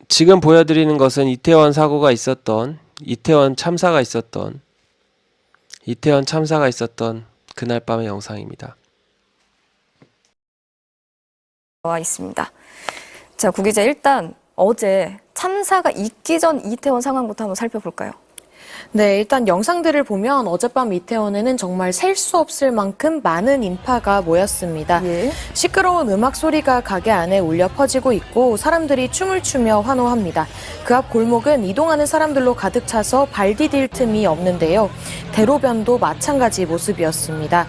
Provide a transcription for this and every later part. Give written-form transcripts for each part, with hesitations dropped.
지금 보여드리는 것은 이태원 사고가 있었던, 이태원 참사가 있었던 그날 밤의 영상입니다. 와 있습니다. 자, 구 기자, 일단 어제 참사가 있기 전 이태원 상황부터 한번 살펴볼까요? 네, 일단 영상들을 보면 어젯밤 이태원에는 정말 셀 수 없을 만큼 많은 인파가 모였습니다. 예. 시끄러운 음악 소리가 가게 안에 울려 퍼지고 있고 사람들이 춤을 추며 환호합니다. 그 앞 골목은 이동하는 사람들로 가득 차서 발 디딜 틈이 없는데요. 대로변도 마찬가지 모습이었습니다.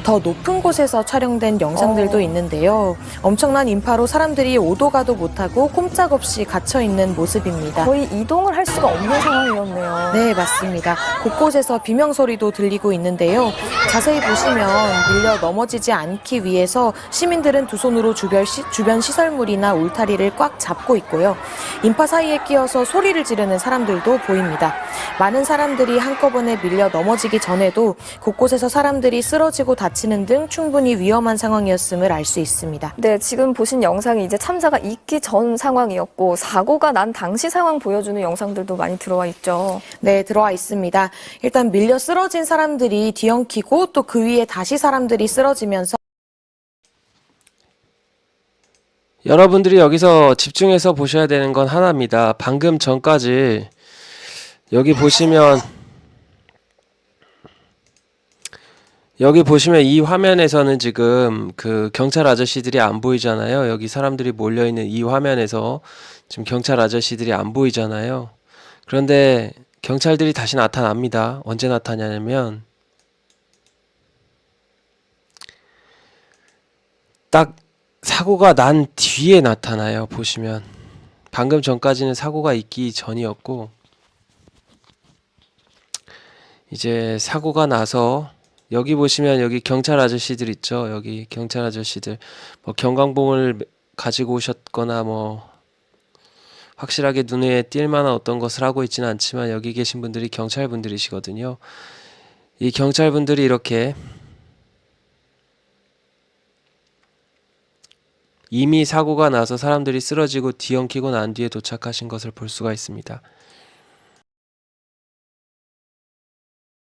더 높은 곳에서 촬영된 영상들도 있는데요. 엄청난 인파로 사람들이 오도 가도 못하고 꼼짝없이 갇혀있는 모습입니다. 거의 이동을 할 수가 없는 상황이었네요. 네, 맞습니다. 곳곳에서 비명소리도 들리고 있는데요. 자세히 보시면 밀려 넘어지지 않기 위해서 시민들은 두 손으로 주변 시설물이나 울타리를 꽉 잡고 있고요. 인파 사이에 끼어서 소리를 지르는 사람들도 보입니다. 많은 사람들이 한꺼번에 밀려 넘어지기 전에도 곳곳에서 사람들이 쓰러지고 다치는 등 충분히 위험한 상황이었음을 알 수 있습니다. 네, 지금 보신 영상이 이제 참사가 있기 전 상황이었고 사고가 난 당시 상황 보여주는 영상들도 많이 들어와 있죠. 네, 들어와 있습니다. 일단 밀려 쓰러진 사람들이 뒤엉키고 또 그 위에 다시 사람들이 쓰러지면서 여러분들이 여기서 집중해서 보셔야 되는 건 하나입니다. 방금 전까지 여기 보시면 이 화면에서는 지금 그 경찰 아저씨들이 안 보이잖아요. 여기 사람들이 몰려있는 이 화면에서 지금 경찰 아저씨들이 안 보이잖아요. 그런데 경찰들이 다시 나타납니다. 언제 나타나냐면 딱 사고가 난 뒤에 나타나요. 보시면 방금 전까지는 사고가 있기 전이었고 이제 사고가 나서 여기 보시면 여기 경찰 아저씨들 있죠. 여기 경찰 아저씨들 뭐 경광봉을 가지고 오셨거나 뭐 확실하게 눈에 띌 만한 어떤 것을 하고 있지는 않지만 여기 계신 분들이 경찰분들이시거든요. 이 경찰분들이 이렇게 이미 사고가 나서 사람들이 쓰러지고 뒤엉키고 난 뒤에 도착하신 것을 볼 수가 있습니다.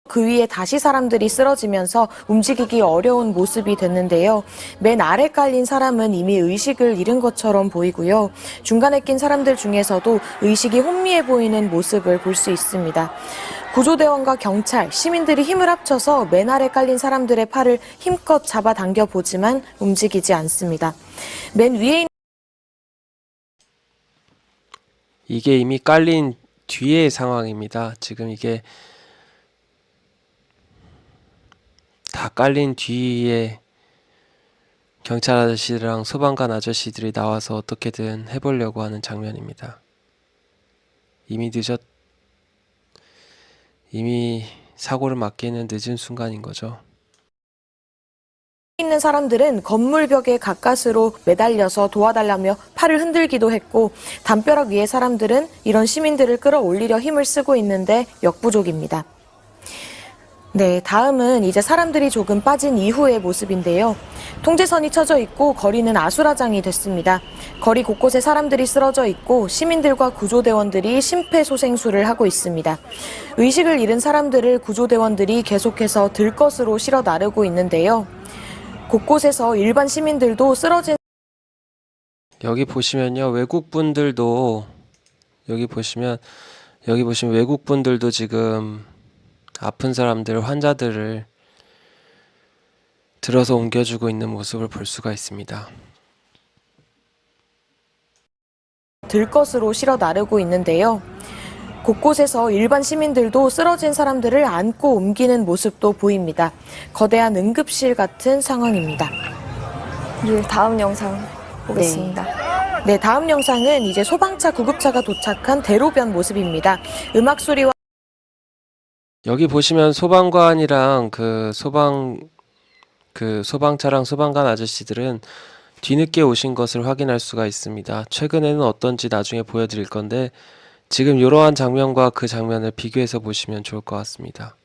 그 위에 다시 사람들이 쓰러지면서 움직이기 어려운 모습이 됐는데요. 맨 아래 깔린 사람은 이미 의식을 잃은 것처럼 보이고요. 중간에 낀 사람들 중에서도 의식이 혼미해 보이는 모습을 볼 수 있습니다. 구조대원과 경찰, 시민들이 힘을 합쳐서 맨 아래 깔린 사람들의 팔을 힘껏 잡아당겨 보지만 움직이지 않습니다. 맨 위에 있는 이게 이미 깔린 뒤의 상황입니다. 지금 이게 다 깔린 뒤에 경찰 아저씨랑 소방관 아저씨들이 나와서 어떻게든 해보려고 하는 장면입니다. 이미 사고를 막기에는 늦은 순간인 거죠. 있는 사람들은 건물 벽에 가까스로 매달려서 도와달라며 팔을 흔들기도 했고 담벼락 위의 사람들은 이런 시민들을 끌어올리려 힘을 쓰고 있는데 역부족입니다. 네, 다음은 이제 사람들이 조금 빠진 이후의 모습인데요. 통제선이 쳐져 있고 거리는 아수라장이 됐습니다. 거리 곳곳에 사람들이 쓰러져 있고 시민들과 구조대원들이 심폐소생술을 하고 있습니다. 의식을 잃은 사람들을 구조대원들이 계속해서 들것으로 실어 나르고 있는데요. 곳곳에서 일반 시민들도 쓰러진 여기 보시면요, 외국분들도 여기 보시면 외국분들도 지금 아픈 사람들, 환자들을 들어서 옮겨주고 있는 모습을 볼 수가 있습니다. 들것으로 실어 나르고 있는데요. 곳곳에서 일반 시민들도 쓰러진 사람들을 안고 옮기는 모습도 보입니다. 거대한 응급실 같은 상황입니다. 예, 다음 영상 보겠습니다. 네, 다음 영상은 이제 소방차, 구급차가 도착한 대로변 모습입니다. 음악 소리와 여기 보시면 소방관이랑 소방차랑 소방관 아저씨들은 뒤늦게 오신 것을 확인할 수가 있습니다. 최근에는 어떤지 나중에 보여드릴 건데 지금 이러한 장면과 그 장면을 비교해서 보시면 좋을 것 같습니다.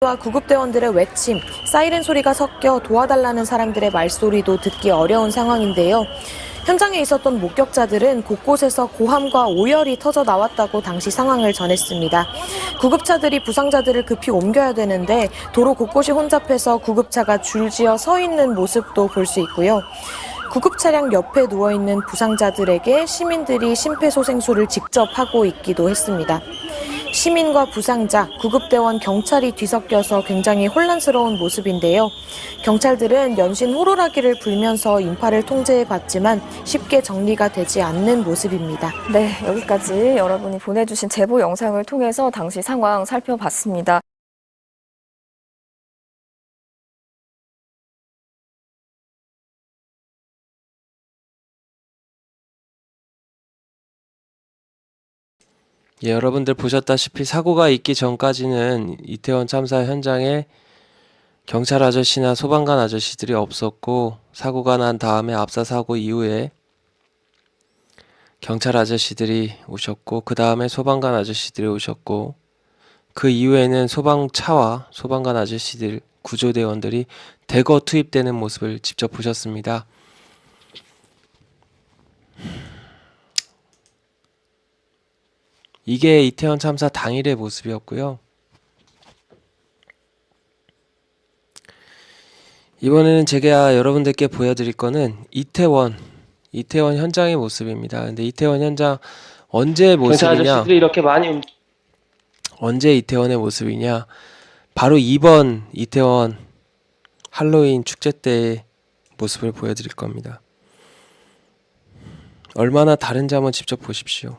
와 구급대원들의 외침, 사이렌 소리가 섞여 도와달라는 사람들의 말소리도 듣기 어려운 상황인데요. 현장에 있었던 목격자들은 곳곳에서 고함과 오열이 터져 나왔다고 당시 상황을 전했습니다. 구급차들이 부상자들을 급히 옮겨야 되는데 도로 곳곳이 혼잡해서 구급차가 줄지어 서 있는 모습도 볼 수 있고요. 구급차량 옆에 누워있는 부상자들에게 시민들이 심폐소생술을 직접 하고 있기도 했습니다. 시민과 부상자, 구급대원, 경찰이 뒤섞여서 굉장히 혼란스러운 모습인데요. 경찰들은 연신 호루라기를 불면서 인파를 통제해봤지만 쉽게 정리가 되지 않는 모습입니다. 네, 여기까지 여러분이 보내주신 제보 영상을 통해서 당시 상황 살펴봤습니다. 예, 여러분들 보셨다시피 사고가 있기 전까지는 이태원 참사 현장에 경찰 아저씨나 소방관 아저씨들이 없었고, 사고가 난 다음에 압사 사고 이후에 경찰 아저씨들이 오셨고, 그 다음에 소방관 아저씨들이 오셨고, 그 이후에는 소방차와 소방관 아저씨들, 구조대원들이 대거 투입되는 모습을 직접 보셨습니다. 이게 이태원 참사 당일의 모습이었고요. 이번에는 제가 여러분들께 보여드릴 거는 이태원 현장의 모습입니다. 근데 이태원 현장 언제 모습이냐? 아저씨들이 이렇게 많이 언제 이태원의 모습이냐? 바로 이번 이태원 할로윈 축제 때의 모습을 보여드릴 겁니다. 얼마나 다른지 한번 직접 보십시오.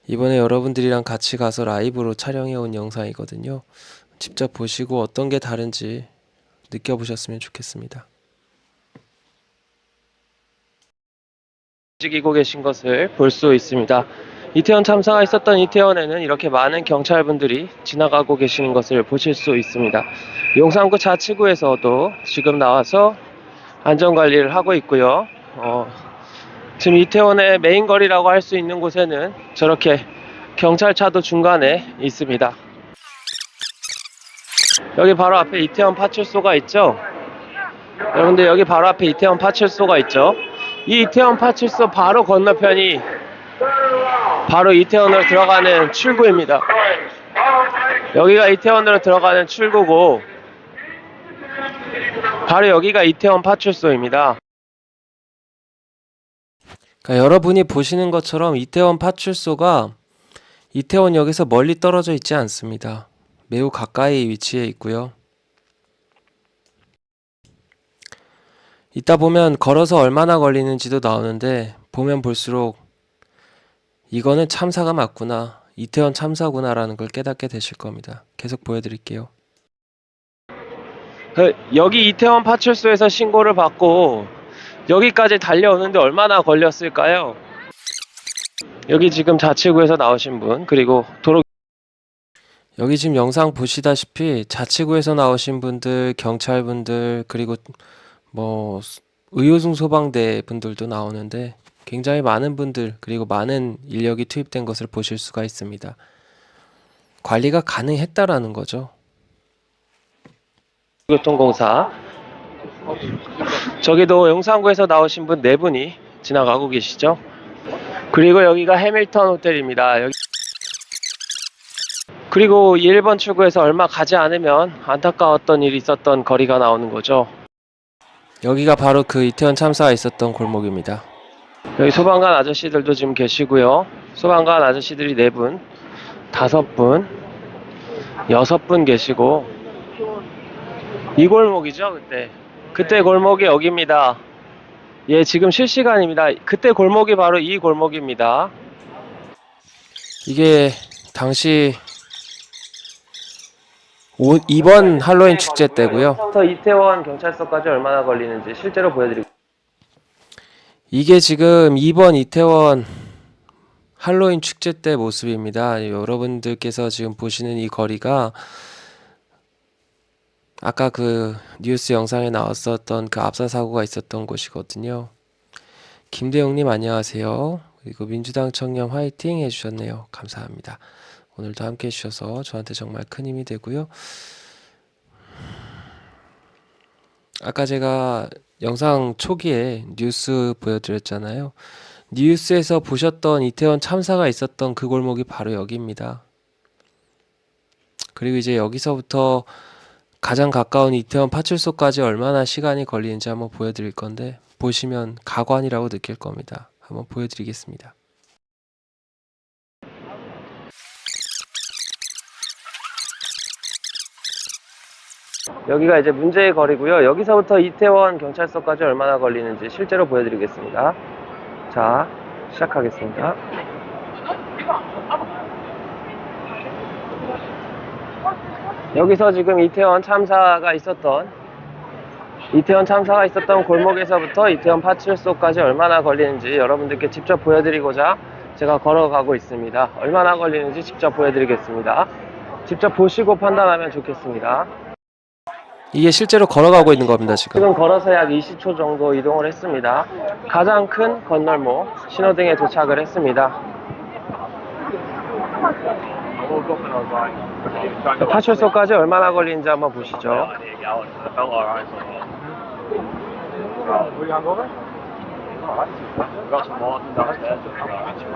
이번에 여러분들이랑 같이 가서 라이브로 촬영해 온 영상이거든요. 직접 보시고 어떤 게 다른지 느껴보셨으면 좋겠습니다. 움직이고 계신 것을 볼 수 있습니다. 이태원 참사가 있었던 이태원에는 이렇게 많은 경찰분들이 지나가고 계시는 것을 보실 수 있습니다. 용산구 자치구에서도 지금 나와서 안전관리를 하고 있고요. 지금 이태원의 메인 거리라고 할 수 있는 곳에는 저렇게 경찰차도 중간에 있습니다. 여기 바로 앞에 이태원 파출소가 있죠. 여러분들 여기 바로 앞에 이태원 파출소가 있죠. 이 이태원 파출소 바로 건너편이 바로 이태원으로 들어가는 출구입니다. 여기가 이태원으로 들어가는 출구고, 바로 여기가 이태원 파출소입니다. 그러니까 여러분이 보시는 것처럼 이태원 파출소가 이태원역에서 멀리 떨어져 있지 않습니다. 매우 가까이 위치해 있고요. 이따 보면 걸어서 얼마나 걸리는지도 나오는데, 보면 볼수록 이거는 참사가 맞구나, 이태원 참사구나 라는 걸 깨닫게 되실 겁니다. 계속 보여드릴게요. 여기 이태원 파출소에서 신고를 받고 여기까지 달려오는데 얼마나 걸렸을까요? 여기 지금 자치구에서 나오신 분, 그리고 여기 지금 영상 보시다시피 자치구에서 나오신 분들, 경찰분들, 그리고 뭐 의료승 소방대 분들도 나오는데 굉장히 많은 분들, 그리고 많은 인력이 투입된 것을 보실 수가 있습니다. 관리가 가능했다라는 거죠. 교통공사, 저기도 용산구에서 나오신 분 4분이 지나가고 계시죠. 그리고 여기가 해밀턴 호텔입니다. 그리고 1번 출구에서 얼마 가지 않으면 안타까웠던 일이 있었던 거리가 나오는 거죠. 여기가 바로 그 이태원 참사가 있었던 골목입니다. 여기 소방관 아저씨들도 지금 계시고요. 소방관 아저씨들이 4분, 5분, 6분 계시고, 이 골목이죠. 그때 골목이 여기입니다. 예, 지금 실시간입니다. 그때 골목이 바로 이 골목입니다. 이게 당시 이번 할로윈 축제 때고요. 이태원 경찰서까지 얼마나 걸리는지 실제로 보여드리고, 이게 지금 이번 이태원 할로윈 축제 때 모습입니다. 여러분들께서 지금 보시는 이 거리가 아까 그 뉴스 영상에 나왔었던 그 압사 사고가 있었던 곳이거든요. 김대용님 안녕하세요. 그리고 민주당 청년 화이팅 해주셨네요. 감사합니다. 오늘도 함께 해주셔서 저한테 정말 큰 힘이 되고요. 아까 제가 영상 초기에 뉴스 보여드렸잖아요. 뉴스에서 보셨던 이태원 참사가 있었던 그 골목이 바로 여기입니다. 그리고 이제 여기서부터 가장 가까운 이태원 파출소까지 얼마나 시간이 걸리는지 한번 보여드릴 건데, 보시면 가관이라고 느낄 겁니다. 한번 보여드리겠습니다. 여기가 이제 문제의 거리고요. 여기서부터 이태원 경찰서까지 얼마나 걸리는지 실제로 보여드리겠습니다. 자, 시작하겠습니다. 여기서 지금 이태원 참사가 있었던 골목에서부터 이태원 파출소까지 얼마나 걸리는지 여러분들께 직접 보여드리고자 제가 걸어가고 있습니다. 얼마나 걸리는지 직접 보여드리겠습니다. 직접 보시고 판단하면 좋겠습니다. 이게 실제로 걸어가고 있는 겁니다. 지금 걸어서 약 20초 정도 이동을 했습니다. 가장 큰 건널목 신호등에 도착을 했습니다. 파출소까지 얼마나 걸리는지 한번 보시죠.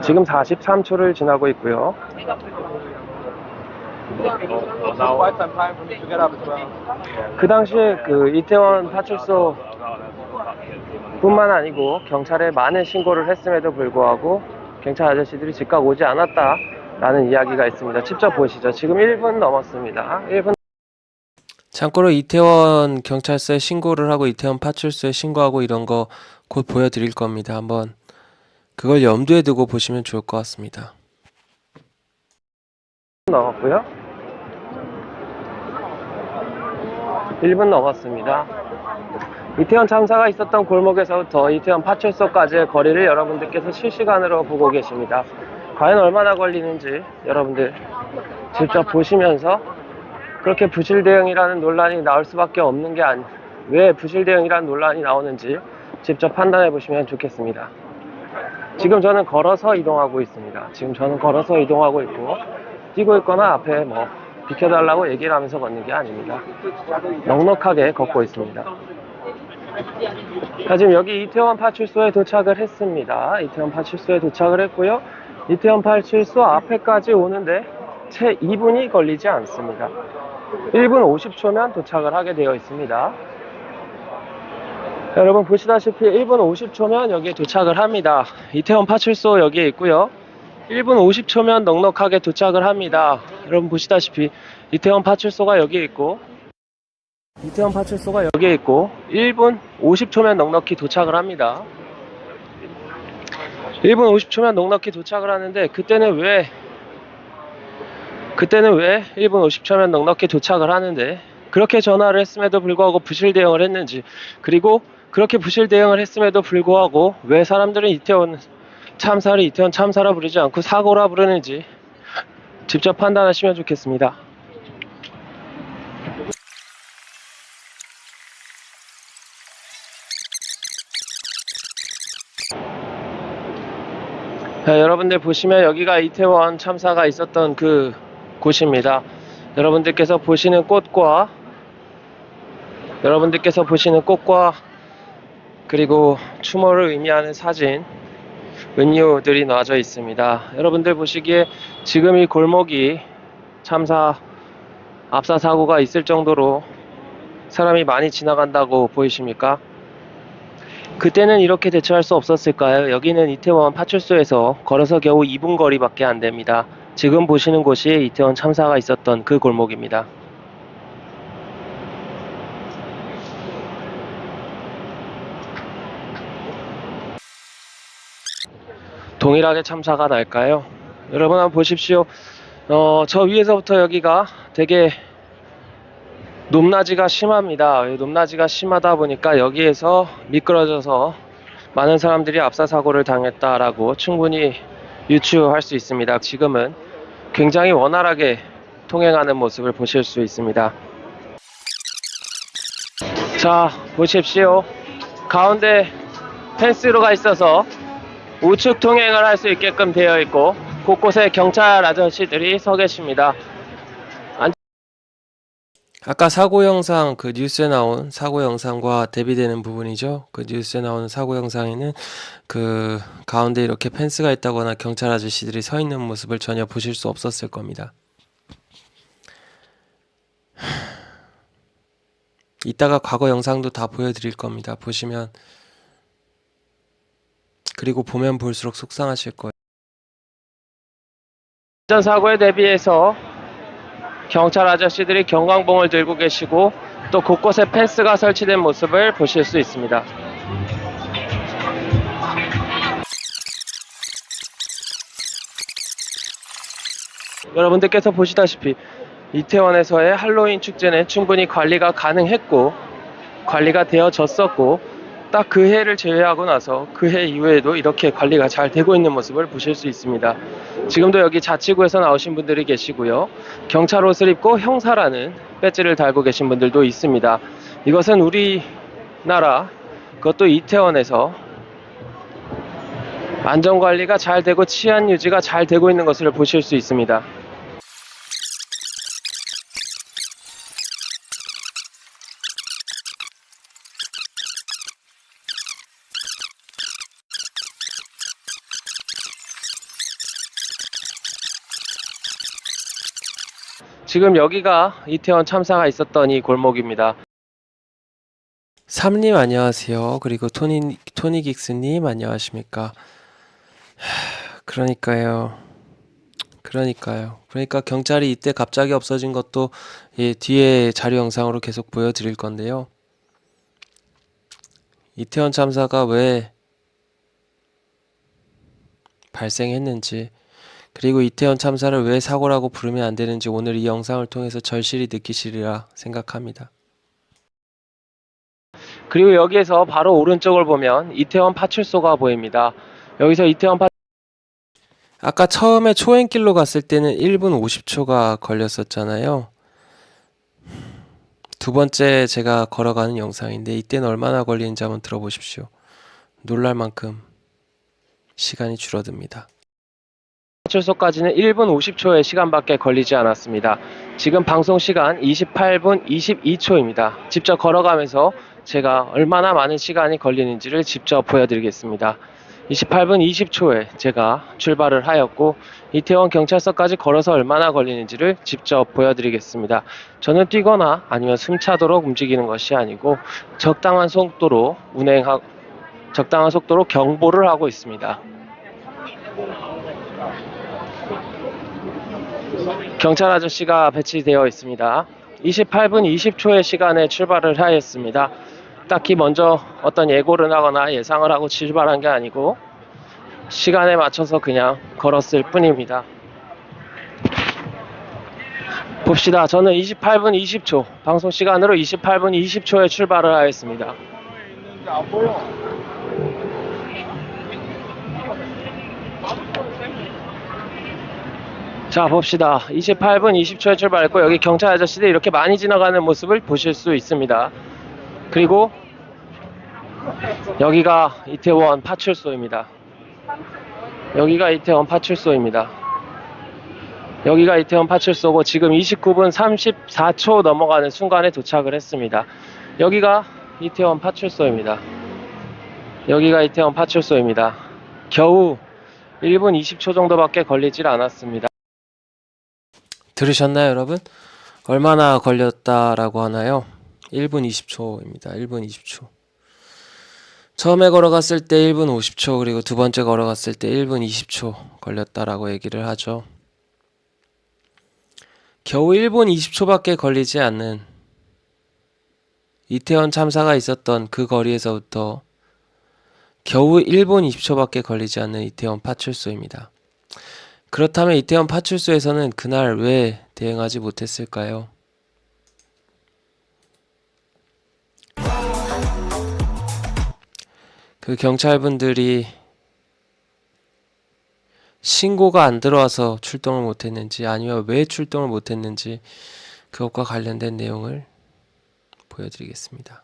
지금 43초를 지나고 있고요. 그 당시에 그 이태원 파출소 뿐만 아니고 경찰에 많은 신고를 했음에도 불구하고 경찰 아저씨들이 즉각 오지 않았다라는 이야기가 있습니다. 직접 보시죠. 지금 1분 넘었습니다. 1분. 참고로 이태원 경찰서에 신고를 하고 이태원 파출소에 신고하고 이런 거 곧 보여드릴 겁니다. 한번 그걸 염두에 두고 보시면 좋을 것 같습니다. 넘었고요. 1분 넘었습니다. 이태원 참사가 있었던 골목에서부터 이태원 파출소까지의 거리를 여러분들께서 실시간으로 보고 계십니다. 과연 얼마나 걸리는지 여러분들 직접 보시면서 그렇게 부실 대응이라는 논란이 나올 수밖에 없는 게 왜 부실 대응이라는 논란이 나오는지 직접 판단해 보시면 좋겠습니다. 지금 저는 걸어서 이동하고 있습니다. 있고 뛰고 있거나 앞에 뭐 비켜달라고 얘기를 하면서 걷는 게 아닙니다. 넉넉하게 걷고 있습니다. 자, 지금 여기 이태원 파출소에 도착을 했습니다. 이태원 파출소에 도착을 했고요. 이태원 파출소 앞에까지 오는데 채 2분이 걸리지 않습니다. 1분 50초면 도착을 하게 되어 있습니다. 자, 여러분 보시다시피 1분 50초면 여기에 도착을 합니다. 이태원 파출소 여기에 있고요. 1분 50초면 넉넉하게 도착을 합니다. 여러분 보시다시피 이태원 파출소가 여기에 있고 1분 50초면 넉넉히 도착을 합니다. 1분 50초면 넉넉히 도착을 하는데 그때는 왜 1분 50초면 넉넉히 도착을 하는데 그렇게 전화를 했음에도 불구하고 부실 대응을 했는지, 그리고 그렇게 부실 대응을 했음에도 불구하고 왜 사람들은 이태원 참사라 부르지 않고 사고라 부르는지 직접 판단하시면 좋겠습니다. 자, 여러분들 보시면 여기가 이태원 참사가 있었던 그 곳입니다. 여러분들께서 보시는 꽃과 그리고 추모를 의미하는 사진, 은유들이 놔져 있습니다. 여러분들 보시기에 지금 이 골목이 압사 사고가 있을 정도로 사람이 많이 지나간다고 보이십니까? 그때는 이렇게 대처할 수 없었을까요? 여기는 이태원 파출소에서 걸어서 겨우 2분 거리밖에 안 됩니다. 지금 보시는 곳이 이태원 참사가 있었던 그 골목입니다. 동일하게 참사가 날까요? 여러분 한번 보십시오. 저 위에서부터 여기가 되게 높낮이가 심합니다. 높낮이가 심하다 보니까 여기에서 미끄러져서 많은 사람들이 압사사고를 당했다라고 충분히 유추할 수 있습니다. 지금은 굉장히 원활하게 통행하는 모습을 보실 수 있습니다. 자, 보십시오. 가운데 펜스로가 있어서 우측 통행을 할 수 있게끔 되어 있고 곳곳에 경찰 아저씨들이 서 계십니다. 아까 사고 영상, 그 뉴스에 나온 사고 영상과 대비되는 부분이죠. 그 뉴스에 나오는 사고 영상에는 그 가운데 이렇게 펜스가 있다거나 경찰 아저씨들이 서 있는 모습을 전혀 보실 수 없었을 겁니다. 이따가 과거 영상도 다 보여드릴 겁니다. 보시면, 그리고 보면 볼수록 속상하실 거예요. 전 사고에 대비해서 경찰 아저씨들이 경광봉을 들고 계시고 또 곳곳에 펜스가 설치된 모습을 보실 수 있습니다. 여러분들께서 보시다시피 이태원에서의 할로윈 축제는 충분히 관리가 가능했고 관리가 되어졌었고 딱 그 해를 제외하고 나서 그 해 이후에도 이렇게 관리가 잘 되고 있는 모습을 보실 수 있습니다. 지금도 여기 자치구에서 나오신 분들이 계시고요. 경찰 옷을 입고 형사라는 배지를 달고 계신 분들도 있습니다. 이것은 우리나라, 그것도 이태원에서 안전관리가 잘 되고 치안 유지가 잘 되고 있는 것을 보실 수 있습니다. 지금 여기가 이태원 참사가 있었던 이 골목입니다. 삼님 안녕하세요. 그리고 토니긱스님 안녕하십니까. 그러니까 경찰이 이때 갑자기 없어진 것도 뒤에 자료 영상으로 계속 보여드릴 건데요. 이태원 참사가 왜 발생했는지, 그리고 이태원 참사를 왜 사고라고 부르면 안 되는지 오늘 이 영상을 통해서 절실히 느끼시리라 생각합니다. 그리고 여기에서 바로 오른쪽을 보면 이태원 파출소가 보입니다. 여기서 아까 처음에 초행길로 갔을 때는 1분 50초가 걸렸었잖아요. 두 번째 제가 걸어가는 영상인데 이때는 얼마나 걸리는지 한번 들어보십시오. 놀랄 만큼 시간이 줄어듭니다. 파출소까지는 1분 50초의 시간밖에 걸리지 않았습니다. 지금 방송 시간 28분 22초입니다. 직접 걸어가면서 제가 얼마나 많은 시간이 걸리는지를 직접 보여드리겠습니다. 28분 20초에 제가 출발을 하였고 이태원 경찰서까지 걸어서 얼마나 걸리는지를 직접 보여드리겠습니다. 저는 뛰거나 아니면 숨차도록 움직이는 것이 아니고 적당한 속도로 경보를 하고 있습니다. 경찰 아저씨가 배치되어 있습니다. 28분 20초의 시간에 출발을 하였습니다. 딱히 먼저 어떤 예고를 하거나 예상을 하고 출발한 게 아니고 시간에 맞춰서 그냥 걸었을 뿐입니다. 봅시다. 저는 28분 20초, 방송 시간으로 28분 20초에 출발을 하였습니다. 자, 봅시다. 28분 20초에 출발했고 여기 경찰 아저씨들이 이렇게 많이 지나가는 모습을 보실 수 있습니다. 그리고 여기가 이태원 파출소입니다. 여기가 이태원 파출소고 지금 29분 34초 넘어가는 순간에 도착을 했습니다. 여기가 이태원 파출소입니다. 겨우 1분 20초 정도밖에 걸리질 않았습니다. 들으셨나요, 여러분? 얼마나 걸렸다라고 하나요? 1분 20초입니다. 1분 20초. 처음에 걸어갔을 때 1분 50초, 그리고 두 번째 걸어갔을 때 1분 20초 걸렸다라고 얘기를 하죠. 겨우 1분 20초밖에 걸리지 않는 이태원 참사가 있었던 그 거리에서부터 겨우 1분 20초밖에 걸리지 않는 이태원 파출소입니다. 그렇다면 이태원 파출소에서는 그날 왜 대응하지 못했을까요? 그 경찰분들이 신고가 안 들어와서 출동을 못했는지 아니면 왜 출동을 못했는지 그것과 관련된 내용을 보여드리겠습니다.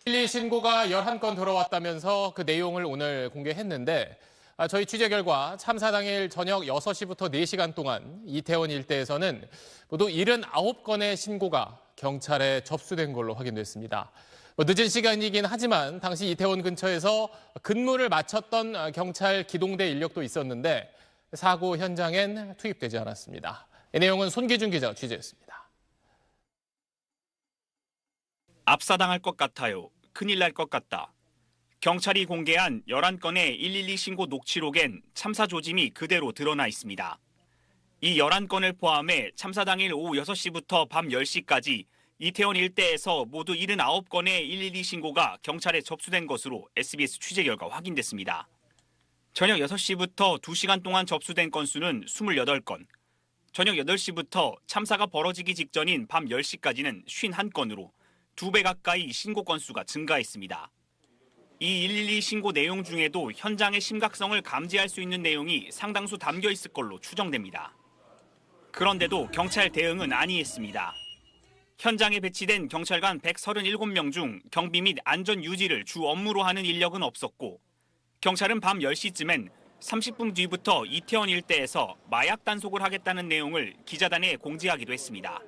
112 신고가 11건 들어왔다면서 그 내용을 오늘 공개했는데 저희 취재 결과 참사 당일 저녁 6시부터 4시간 동안 이태원 일대에서는 모두 79건의 신고가 경찰에 접수된 걸로 확인됐습니다. 늦은 시간이긴 하지만 당시 이태원 근처에서 근무를 마쳤던 경찰 기동대 인력도 있었는데 사고 현장엔 투입되지 않았습니다. 이 내용은 손기준 기자 취재했습니다. 압사당할 것 같아요. 큰일 날 것 같다. 경찰이 공개한 11건의 112 신고 녹취록엔 참사 조짐이 그대로 드러나 있습니다. 이 11건을 포함해 참사 당일 오후 6시부터 밤 10시까지 이태원 일대에서 모두 79건의 112 신고가 경찰에 접수된 것으로 SBS 취재 결과 확인됐습니다. 저녁 6시부터 2시간 동안 접수된 건수는 28건, 저녁 8시부터 참사가 벌어지기 직전인 밤 10시까지는 51건으로 2배 가까이 신고 건수가 증가했습니다. 이 112 신고 내용 중에도 현장의 심각성을 감지할 수 있는 내용이 상당수 담겨 있을 걸로 추정됩니다. 그런데도 경찰 대응은 아니했습니다. 현장에 배치된 경찰관 137명 중 경비 및 안전 유지를 주 업무로 하는 인력은 없었고, 경찰은 밤 10시쯤엔 30분 뒤부터 이태원 일대에서 마약 단속을 하겠다는 내용을 기자단에 공지하기도 했습니다.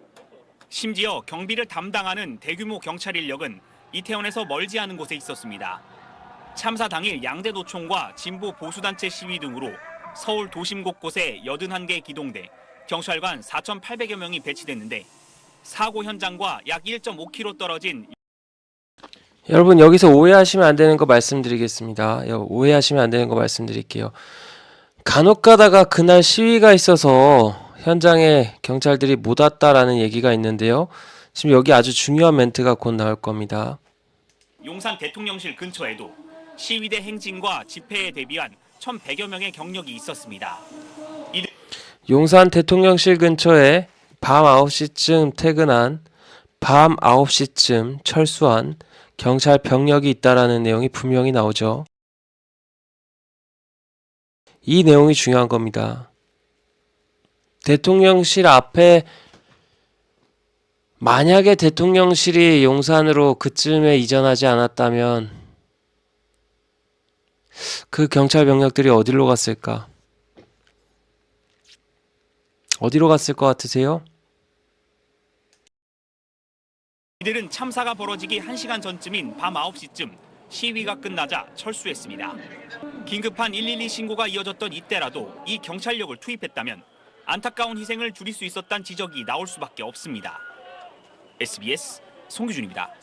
심지어 경비를 담당하는 대규모 경찰 인력은 이태원에서 멀지 않은 곳에 있었습니다. 참사 당일 양대노총과 진보 보수단체 시위 등으로 서울 도심 곳곳에 81개 기동대, 경찰관 4,800여 명이 배치됐는데 사고 현장과 약 1.5km 떨어진 여러분 여기서 오해하시면 안 되는 거 말씀드리겠습니다. 오해하시면 안 되는 거 말씀드릴게요. 간혹 가다가 그날 시위가 있어서 현장에 경찰들이 못 왔다라는 얘기가 있는데요. 지금 여기 아주 중요한 멘트가 곧 나올 겁니다. 용산 대통령실 근처에도 시위대 행진과 집회에 대비한 1,100여 명의 경력이 있었습니다. 용산 대통령실 근처에 밤 9시쯤 퇴근한, 밤 9시쯤 철수한 경찰 병력이 있다라는 내용이 분명히 나오죠. 이 내용이 중요한 겁니다. 대통령실 앞에, 만약에 대통령실이 용산으로 그쯤에 이전하지 않았다면 그 경찰 병력들이 어디로 갔을까? 어디로 갔을 것 같으세요? 이들은 참사가 벌어지기 1시간 전쯤인 밤 9시쯤 시위가 끝나자 철수했습니다. 긴급한 112 신고가 이어졌던 이때라도 이 경찰력을 투입했다면 안타까운 희생을 줄일 수 있었다는 지적이 나올 수밖에 없습니다. SBS 송규준입니다.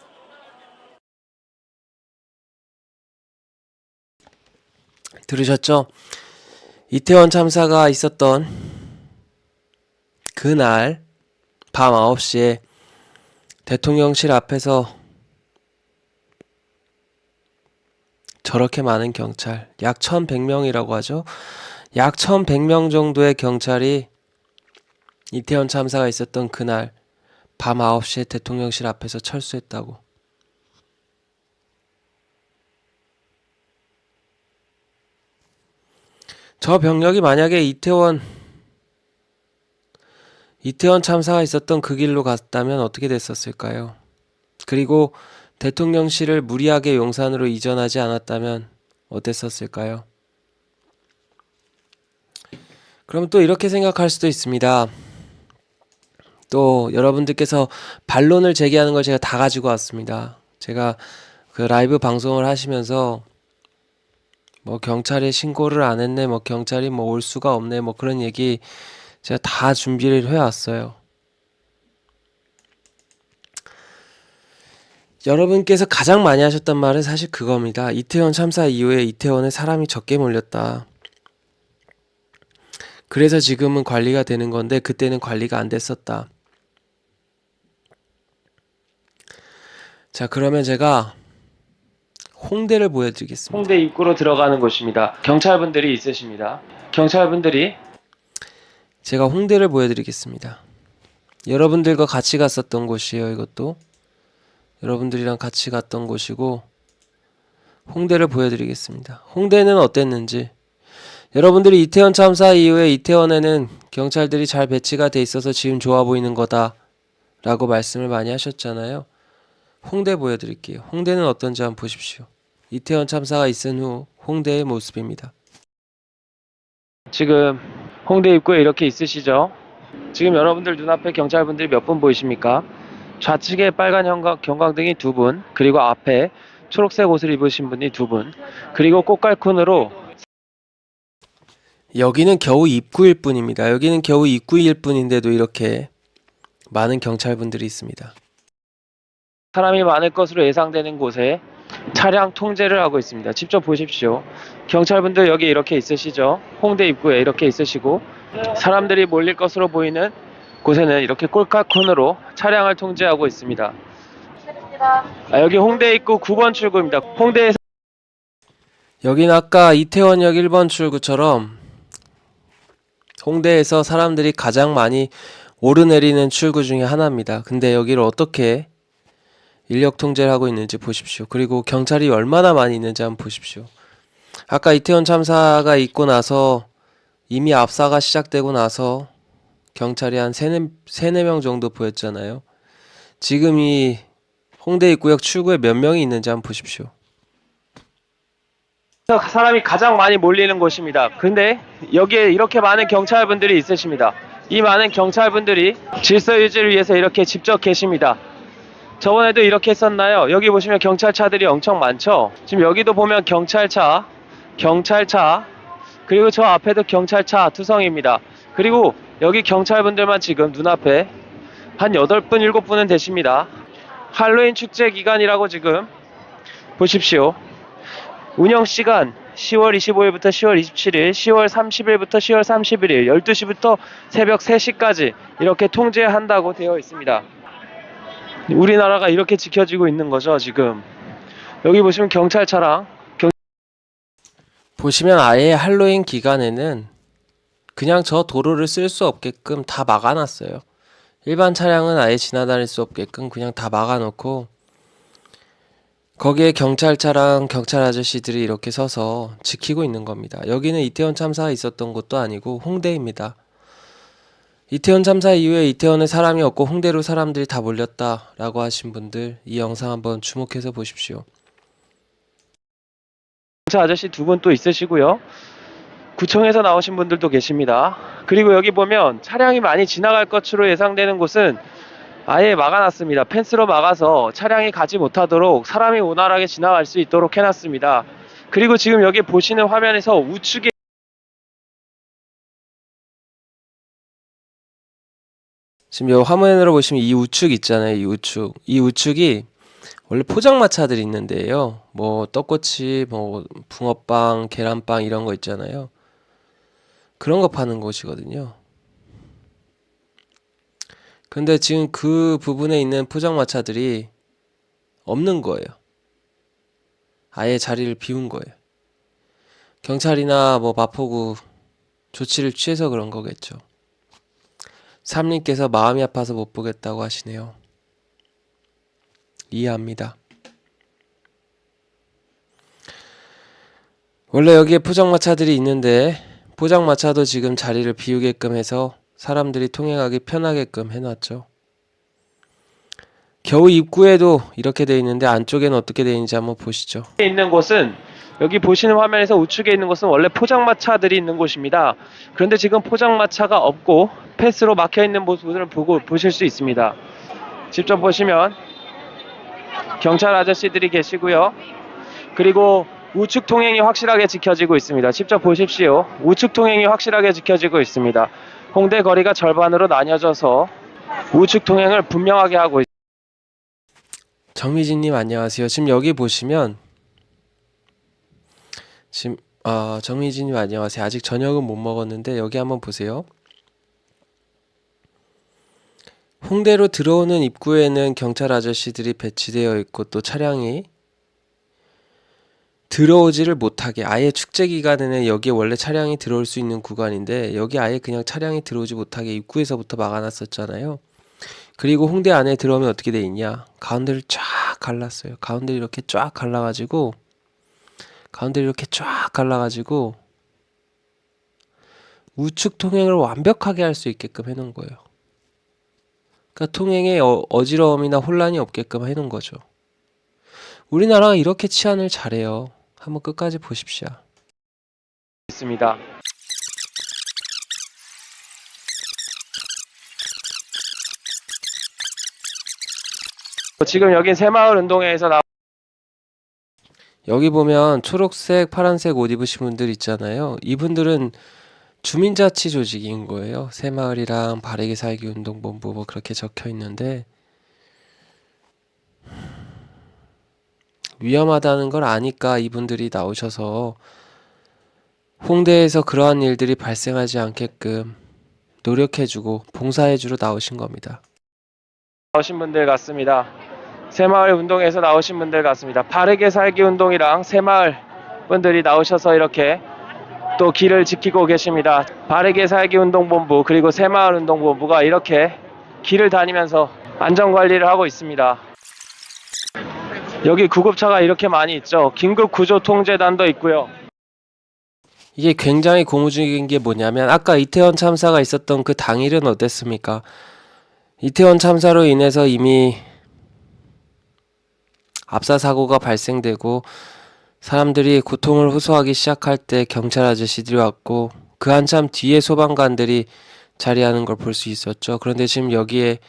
들으셨죠? 이태원 참사가 있었던 그날 밤 9시에 대통령실 앞에서 저렇게 많은 경찰, 약 1,100명이라고 하죠. 약 1,100명 정도의 경찰이 이태원 참사가 있었던 그날 밤 9시에 대통령실 앞에서 철수했다고. 저 병력이 만약에 이태원 참사가 있었던 그 길로 갔다면 어떻게 됐었을까요? 그리고 대통령실을 무리하게 용산으로 이전하지 않았다면 어땠었을까요? 그럼 또 이렇게 생각할 수도 있습니다. 또 여러분들께서 반론을 제기하는 걸 제가 다 가지고 왔습니다. 제가 그 라이브 방송을 하시면서 뭐 경찰에 신고를 안 했네, 뭐 경찰이 뭐 올 수가 없네, 뭐 그런 얘기 제가 다 준비를 해왔어요. 여러분께서 가장 많이 하셨단 말은 사실 그겁니다. 이태원 참사 이후에 이태원에 사람이 적게 몰렸다. 그래서 지금은 관리가 되는 건데 그때는 관리가 안 됐었다. 자, 그러면 제가 홍대를 보여드리겠습니다. 홍대 입구로 들어가는 곳입니다. 경찰분들이 있으십니다. 경찰분들이, 제가 홍대를 보여드리겠습니다. 여러분들과 같이 갔었던 곳이에요. 이것도 여러분들이랑 같이 갔던 곳이고 홍대를 보여드리겠습니다. 홍대는 어땠는지. 여러분들이 이태원 참사 이후에 이태원에는 경찰들이 잘 배치가 돼 있어서 지금 좋아 보이는 거다 라고 말씀을 많이 하셨잖아요. 홍대 보여드릴게요. 홍대는 어떤지 한번 보십시오. 이태원 참사가 있은 후 홍대의 모습입니다. 지금 홍대 입구에 이렇게 있으시죠? 지금 여러분들 눈앞에 경찰분들이 몇 분 보이십니까? 좌측에 빨간 경광등이 2분, 그리고 앞에 초록색 옷을 입으신 분이 2분, 그리고 꽃갈콘으로 여기는 겨우 입구일 뿐입니다. 여기는 겨우 입구일 뿐인데도 이렇게 많은 경찰분들이 있습니다. 사람이 많을 것으로 예상되는 곳에 차량 통제를 하고 있습니다. 직접 보십시오. 경찰분들 여기 이렇게 있으시죠? 홍대 입구에 이렇게 있으시고, 사람들이 몰릴 것으로 보이는 곳에는 이렇게 꼴카콘으로 차량을 통제하고 있습니다. 여기 홍대 입구 9번 출구입니다. 홍대에서 여긴 아까 이태원역 1번 출구처럼 홍대에서 사람들이 가장 많이 오르내리는 출구 중에 하나입니다. 근데 여기를 어떻게 인력 통제를 하고 있는지 보십시오. 그리고 경찰이 얼마나 많이 있는지 한번 보십시오. 아까 이태원 참사가 있고 나서 이미 압사가 시작되고 나서 경찰이 한 3-4명 정도 보였잖아요. 지금 이 홍대 입구역 출구에 몇 명이 있는지 한번 보십시오. 사람이 가장 많이 몰리는 곳입니다. 근데 여기에 이렇게 많은 경찰분들이 있으십니다. 이 많은 경찰분들이 질서 유지를 위해서 이렇게 직접 계십니다. 저번에도 이렇게 했었나요? 여기 보시면 경찰차들이 엄청 많죠? 지금 여기도 보면 경찰차, 그리고 저 앞에도 경찰차 투성입니다. 그리고 여기 경찰분들만 지금 눈앞에 한 8분, 7분은 되십니다. 할로윈 축제 기간이라고 지금 보십시오. 운영시간 10월 25일부터 10월 27일, 10월 30일부터 10월 31일, 12시부터 새벽 3시까지 이렇게 통제한다고 되어 있습니다. 우리나라가 이렇게 지켜지고 있는 거죠, 지금. 여기 보시면 경찰차랑 보시면 아예 할로윈 기간에는 그냥 저 도로를 쓸 수 없게끔 다 막아놨어요. 일반 차량은 아예 지나다닐 수 없게끔 그냥 다 막아놓고 거기에 경찰차랑 경찰 아저씨들이 이렇게 서서 지키고 있는 겁니다. 여기는 이태원 참사가 있었던 곳도 아니고 홍대입니다. 이태원 참사 이후에 이태원에 사람이 없고 홍대로 사람들이 다 몰렸다라고 하신 분들 이 영상 한번 주목해서 보십시오. 경찰 아저씨 2분 또 있으시고요. 구청에서 나오신 분들도 계십니다. 그리고 여기 보면 차량이 많이 지나갈 것으로 예상되는 곳은 아예 막아놨습니다. 펜스로 막아서 차량이 가지 못하도록 사람이 원활하게 지나갈 수 있도록 해놨습니다. 그리고 지금 여기 보시는 화면에서 우측에 지금 이 화면으로 보시면 이 우측 있잖아요. 이 우측이 원래 포장마차들이 있는데요. 뭐 떡꼬치, 뭐 붕어빵, 계란빵 이런 거 있잖아요. 그런 거 파는 곳이거든요. 근데 지금 그 부분에 있는 포장마차들이 없는 거예요. 아예 자리를 비운 거예요. 경찰이나 뭐 마포구 조치를 취해서 그런 거겠죠. 삼림께서 마음이 아파서 못 보겠다고 하시네요. 이해합니다. 원래 여기에 포장마차들이 있는데 포장마차도 지금 자리를 비우게끔 해서 사람들이 통행하기 편하게끔 해놨죠. 겨우 입구에도 이렇게 돼 있는데 안쪽에는 어떻게 돼 있는지 한번 보시죠. 있는 곳은 여기 보시는 화면에서 우측에 있는 곳은 원래 포장마차들이 있는 곳입니다. 그런데 지금 포장마차가 없고 펜스로 막혀 있는 모습을 보실 수 있습니다. 직접 보시면 경찰 아저씨들이 계시고요. 그리고 우측 통행이 확실하게 지켜지고 있습니다. 직접 보십시오. 우측 통행이 확실하게 지켜지고 있습니다. 홍대 거리가 절반으로 나뉘어져서 우측 통행을 분명하게 하고 있습니다. 정미진님 안녕하세요. 지금 여기 보시면 정미진님 안녕하세요. 아직 저녁은 못 먹었는데 여기 한번 보세요. 홍대로 들어오는 입구에는 경찰 아저씨들이 배치되어 있고 또 차량이 들어오지를 못하게 아예 축제 기간에는 여기에 원래 차량이 들어올 수 있는 구간인데 여기 아예 그냥 차량이 들어오지 못하게 입구에서부터 막아놨었잖아요. 그리고 홍대 안에 들어오면 어떻게 돼 있냐? 가운데를 쫙 갈랐어요. 가운데를 이렇게 쫙 갈라가지고 우측 통행을 완벽하게 할 수 있게끔 해놓은 거예요. 그러니까 통행에 어지러움이나 혼란이 없게끔 해놓은 거죠. 우리나라가 이렇게 치안을 잘해요. 한번 끝까지 보십시오. 있습니다. 지금 여긴 새마을 운동회에서 여기 보면 초록색, 파란색 옷 입으신 분들 있잖아요. 이분들은 주민자치 조직인 거예요. 새마을이랑 바르게 살기 운동본부 뭐 그렇게 적혀 있는데 위험하다는 걸 아니까 이분들이 나오셔서 홍대에서 그러한 일들이 발생하지 않게끔 노력해주고 봉사해주러 나오신 겁니다. 나오신 분들 같습니다. 새마을 운동에서 나오신 분들 같습니다. 바르게 살기 운동이랑 새마을 분들이 나오셔서 이렇게 또 길을 지키고 계십니다. 바르게 살기 운동본부 그리고 새마을 운동본부가 이렇게 길을 다니면서 안전관리를 하고 있습니다. 여기 구급차가 이렇게 많이 있죠. 긴급구조통제단도 있고요. 이게 굉장히 고무적인 게 뭐냐면 아까 이태원 참사가 있었던 그 당일은 어땠습니까? 이태원 참사로 인해서 이미 압사 사고가 발생되고 사람들이 고통을 호소하기 시작할 때 경찰 아저씨들이 왔고 그 한참 뒤에 소방관들이 자리하는 걸 볼 수 있었죠. 그런데 지금 여기에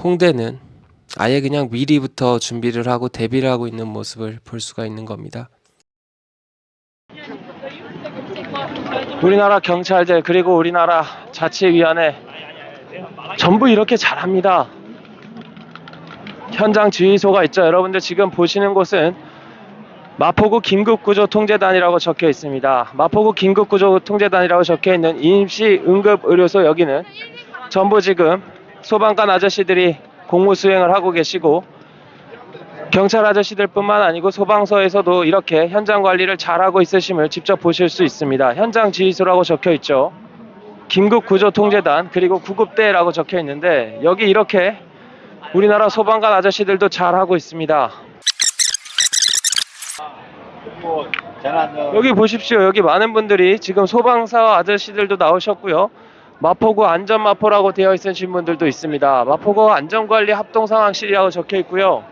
홍대는 아예 그냥 미리부터 준비를 하고 대비를 하고 있는 모습을 볼 수가 있는 겁니다. 우리나라 경찰들 그리고 우리나라 자치위원회 전부 이렇게 잘합니다. 현장 지휘소가 있죠. 여러분들 지금 보시는 곳은 마포구 긴급구조통제단이라고 적혀 있습니다. 마포구 긴급구조통제단이라고 적혀 있는 임시응급의료소 여기는 전부 지금 소방관 아저씨들이 공무 수행을 하고 계시고 경찰 아저씨들 뿐만 아니고 소방서에서도 이렇게 현장 관리를 잘하고 있으심을 직접 보실 수 있습니다. 현장 지휘소라고 적혀 있죠. 긴급구조통제단 그리고 구급대라고 적혀 있는데 여기 이렇게 우리나라 소방관 아저씨들도 잘하고 있습니다. 여기 보십시오. 여기 많은 분들이 지금 소방사 아저씨들도 나오셨고요. 마포구 안전마포라고 되어 있으신 분들도 있습니다. 마포구 안전관리 합동상황실이라고 적혀 있고요.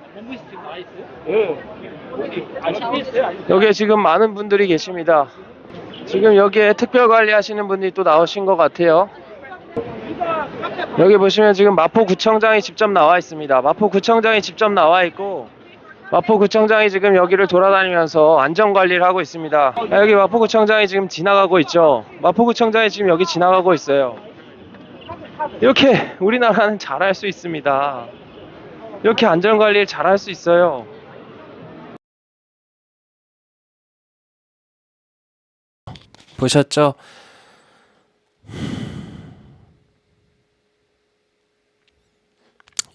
여기에 지금 많은 분들이 계십니다. 지금 여기에 특별관리 하시는 분들이 또 나오신 것 같아요. 여기 보시면 지금 마포구청장이 직접 나와 있습니다. 마포구청장이 직접 나와 있고 마포구청장이 지금 여기를 돌아다니면서 안전관리를 하고 있습니다. 여기 마포구청장이 지금 지나가고 있죠. 마포구청장이 지금 여기 지나가고 있어요. 이렇게 우리나라는 잘할 수 있습니다. 이렇게 안전관리를 잘할 수 있어요. 보셨죠?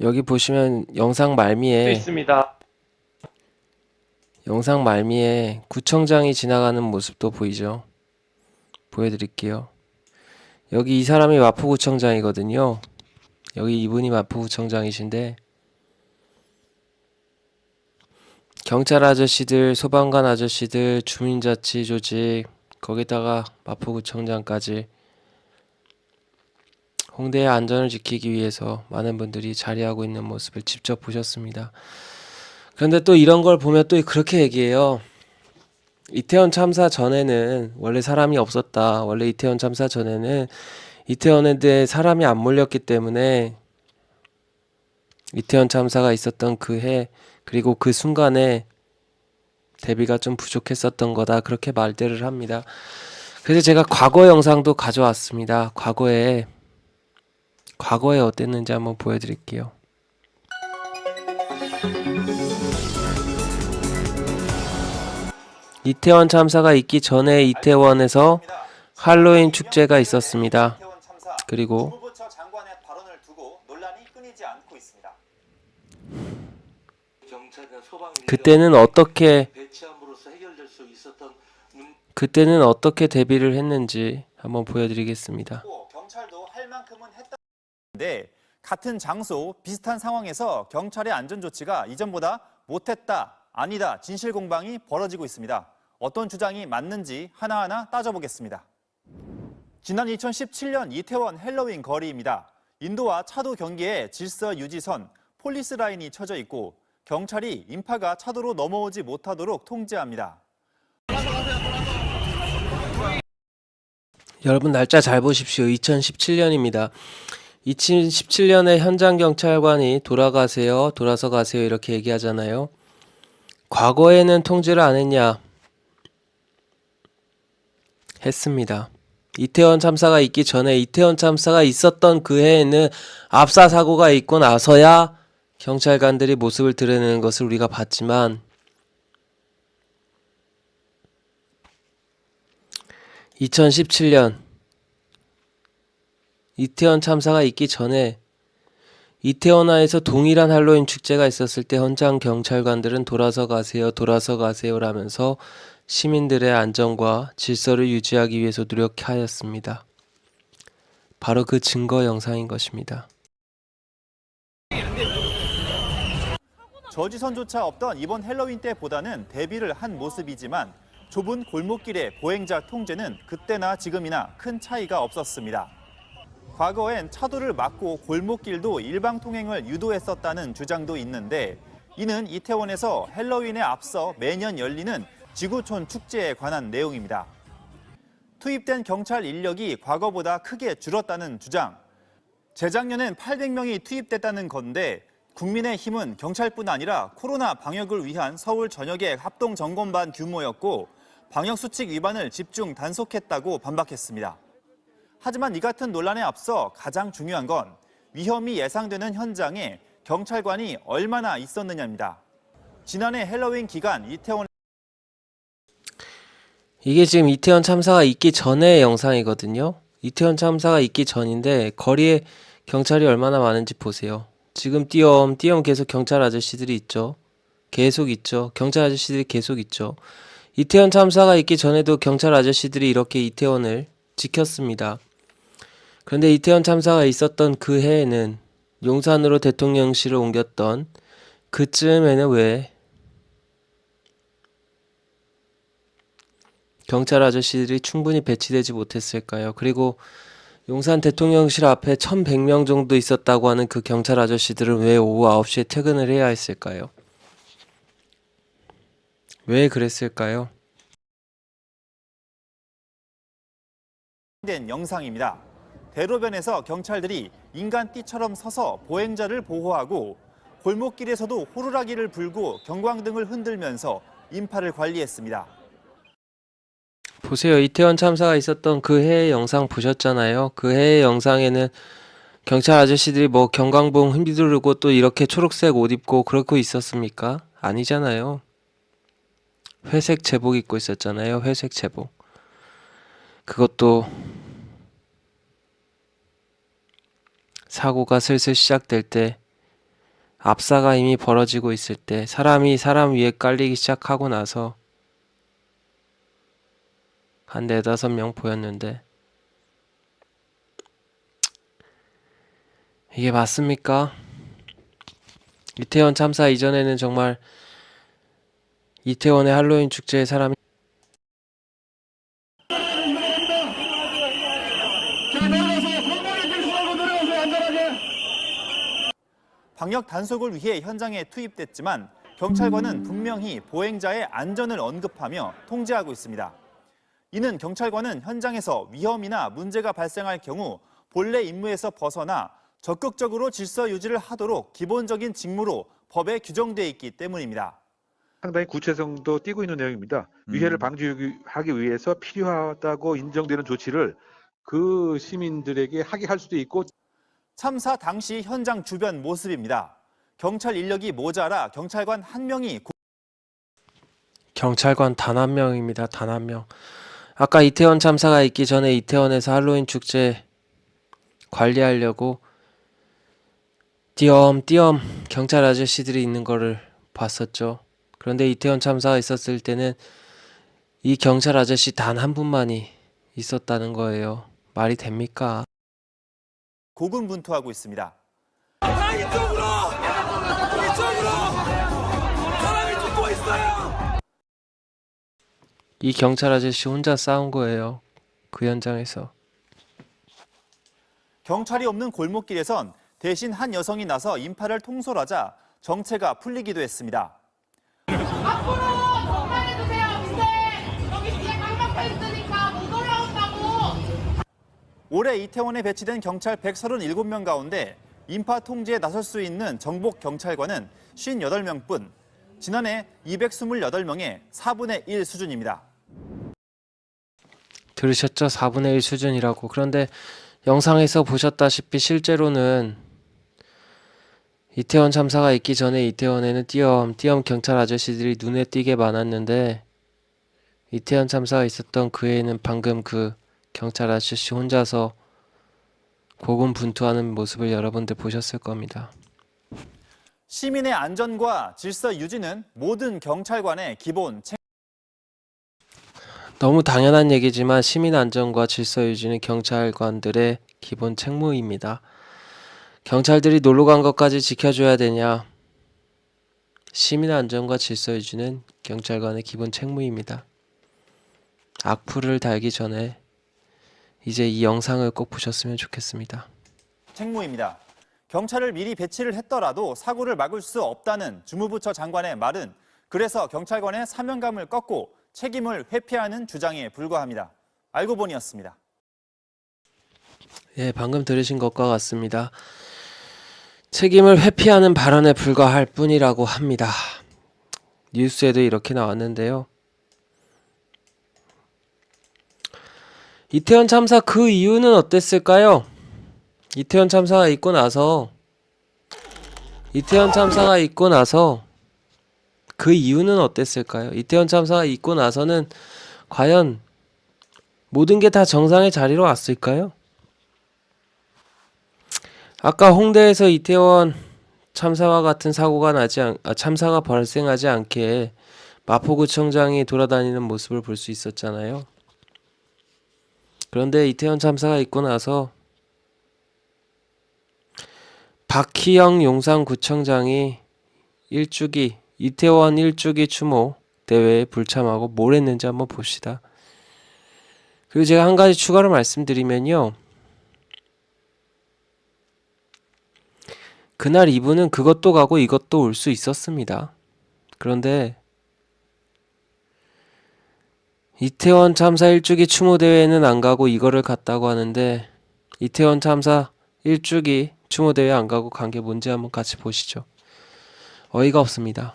여기 보시면 영상 말미에 있습니다. 영상 말미에 구청장이 지나가는 모습도 보이죠? 보여드릴게요. 여기 이 사람이 마포구청장이거든요. 여기 이분이 마포구청장이신데 경찰 아저씨들, 소방관 아저씨들, 주민자치 조직 거기다가 마포구청장까지 홍대의 안전을 지키기 위해서 많은 분들이 자리하고 있는 모습을 직접 보셨습니다. 그런데 또 이런 걸 보면 또 그렇게 얘기해요. 이태원 참사 전에는 원래 사람이 없었다. 원래 이태원 참사 전에는 이태원에 대해 사람이 안 몰렸기 때문에 이태원 참사가 있었던 그 해 그리고 그 순간에 대비가 좀 부족했었던 거다. 그렇게 말들을 합니다. 그래서 제가 과거 영상도 가져왔습니다. 과거에 어땠는지 한번 보여드릴게요. 이태원 참사가 있기 전에 이태원에서 할로윈 축제가 있었습니다. 그리고 국무부처 장관의 발언을 두고 논란이 끊이지 않고 있습니다. 그때는 어떻게 대비를 했는지 한번 보여드리겠습니다. 경찰도 할 만큼은 했다는데 같은 장소 비슷한 상황에서 경찰의 안전 조치가 이전보다 못했다, 아니다 진실 공방이 벌어지고 있습니다. 어떤 주장이 맞는지 하나하나 따져보겠습니다. 지난 2017년 이태원 헬로윈 거리입니다. 인도와 차도 경계에 질서 유지선, 폴리스 라인이 쳐져 있고 경찰이 인파가 차도로 넘어오지 못하도록 통제합니다. 여러분 날짜 잘 보십시오. 2017년입니다. 2017년에 현장 경찰관이 돌아가세요, 돌아서 가세요 이렇게 얘기하잖아요. 과거에는 통지를 안 했냐? 했습니다. 이태원 참사가 있기 전에 이태원 참사가 있었던 그 해에는 압사 사고가 있고 나서야 경찰관들이 모습을 드러내는 것을 우리가 봤지만 2017년 이태원 참사가 있기 전에 이태원화에서 동일한 할로윈 축제가 있었을 때 현장 경찰관들은 돌아서 가세요, 돌아서 가세요라면서 시민들의 안전과 질서를 유지하기 위해서 노력하였습니다. 바로 그 증거 영상인 것입니다. 저지선조차 없던 이번 헬로윈 때보다는 대비를 한 모습이지만 좁은 골목길의 보행자 통제는 그때나 지금이나 큰 차이가 없었습니다. 과거엔 차도를 막고 골목길도 일방 통행을 유도했었다는 주장도 있는데 이는 이태원에서 헬로윈에 앞서 매년 열리는 지구촌 축제에 관한 내용입니다. 투입된 경찰 인력이 과거보다 크게 줄었다는 주장. 재작년엔 800명이 투입됐다는 건데 국민의힘은 경찰뿐 아니라 코로나 방역을 위한 서울 전역의 합동 점검반 규모였고 방역수칙 위반을 집중 단속했다고 반박했습니다. 하지만 이 같은 논란에 앞서 가장 중요한 건 위험이 예상되는 현장에 경찰관이 얼마나 있었느냐입니다. 지난해 헬로윈 기간 이태원 이게 지금 이태원 참사가 있기 전의 영상이거든요. 이태원 참사가 있기 전인데 거리에 경찰이 얼마나 많은지 보세요. 지금 띄엄띄엄 계속 경찰 아저씨들이 있죠. 계속 있죠. 경찰 아저씨들이 계속 있죠. 이태원 참사가 있기 전에도 경찰 아저씨들이 이렇게 이태원을 지켰습니다. 그런데 이태원 참사가 있었던 그 해에는 용산으로 대통령실을 옮겼던 그쯤에는 왜 경찰 아저씨들이 충분히 배치되지 못했을까요? 그리고 용산 대통령실 앞에 1100명 정도 있었다고 하는 그 경찰 아저씨들은 왜 오후 9시에 퇴근을 해야 했을까요? 왜 그랬을까요? 된 영상입니다. 대로변에서 경찰들이 인간띠처럼 서서 보행자를 보호하고 골목길에서도 호루라기를 불고 경광등을 흔들면서 인파를 관리했습니다. 보세요. 이태원 참사가 있었던 그 해의 영상 보셨잖아요. 그 해의 영상에는 경찰 아저씨들이 뭐 경광봉 휘두르고 또 이렇게 초록색 옷 입고 그러고 있었습니까? 아니잖아요. 회색 제복 입고 있었잖아요. 회색 제복. 그것도 사고가 슬슬 시작될 때 압사가 이미 벌어지고 있을 때 사람이 사람 위에 깔리기 시작하고 나서 한 4-5명 보였는데 이게 맞습니까? 이태원 참사 이전에는 정말 이태원의 할로윈 축제에 사람이 방역 단속을 위해 현장에 투입됐지만 경찰관은 분명히 보행자의 안전을 언급하며 통제하고 있습니다. 이는 경찰관은 현장에서 위험이나 문제가 발생할 경우 본래 임무에서 벗어나 적극적으로 질서 유지를 하도록 기본적인 직무로 법에 규정되어 있기 때문입니다. 상당히 구체성도 띠고 있는 내용입니다. 위해를 방지하기 위해서 필요하다고 인정되는 조치를 그 시민들에게 하게 할 수도 있고 참사 당시 현장 주변 모습입니다. 경찰 인력이 모자라 경찰관 1명이 경찰관 단 1명입니다. 단 1명. 아까 이태원 참사가 있기 전에 이태원에서 할로윈 축제 관리하려고 띄엄띄엄 경찰 아저씨들이 있는 거를 봤었죠. 그런데 이태원 참사가 있었을 때는 이 경찰 아저씨 단 한 분만이 있었다는 거예요. 말이 됩니까? 고군분투하고 있습니다. 이 경찰 아저씨 혼자 싸운 거예요. 그 현장에서. 경찰이 없는 골목길에선 대신 한 여성이 나서 인파를 통솔하자 정체가 풀리기도 했습니다. 앞으로 전화해주세요. 근데 여기 뒤에 강력해 있으니까 못 올라온다고. 올해 이태원에 배치된 경찰 137명 가운데 인파 통제에 나설 수 있는 정복 경찰관은 58명뿐, 지난해 228명의 4분의 1 수준입니다. 들으셨죠? 4분의 1 수준이라고. 그런데 영상에서 보셨다시피 실제로는 이태원 참사가 있기 전에 이태원에는 띄엄 경찰 아저씨들이 눈에 띄게 많았는데, 이태원 참사가 있었던 그 해에는 방금 그 경찰 아저씨 혼자서 고군분투하는 모습을 여러분들 보셨을 겁니다. 시민의 안전과 질서 유지는 모든 경찰관의 기본 책임입니다. 너무 당연한 얘기지만 시민 안전과 질서 유지는 경찰관들의 기본 책무입니다. 경찰들이 놀러 간 것까지 지켜줘야 되냐? 시민 안전과 질서 유지는 경찰관의 기본 책무입니다. 악플을 달기 전에 이제 이 영상을 꼭 보셨으면 좋겠습니다. 책무입니다. 경찰을 미리 배치를 했더라도 사고를 막을 수 없다는 주무부처 장관의 말은 그래서 경찰관의 사명감을 꺾고 책임을 회피하는 주장에 불과합니다. 알고 보니였습니다. 예, 방금 들으신 것과 같습니다. 책임을 회피하는 발언에 불과할 뿐이라고 합니다. 뉴스에도 이렇게 나왔는데요. 이태원 참사 그 이유는 어땠을까요? 이태원 참사가 있고 나서 그 이유는 어땠을까요? 이태원 참사가 있고 나서는 과연 모든 게 다 정상의 자리로 왔을까요? 아까 홍대에서 이태원 참사와 같은 참사가 발생하지 않게 마포구청장이 돌아다니는 모습을 볼 수 있었잖아요. 그런데 이태원 참사가 있고 나서 박희영 용산구청장이 이태원 일주기 추모 대회에 불참하고 뭘 했는지 한번 봅시다. 그리고 제가 한 가지 추가로 말씀드리면요. 그날 이분은 그것도 가고 이것도 올 수 있었습니다. 그런데 이태원 참사 일주기 추모 대회에는 안 가고 이거를 갔다고 하는데, 이태원 참사 일주기 추모 대회 안 가고 간 게 뭔지 한번 같이 보시죠. 어이가 없습니다.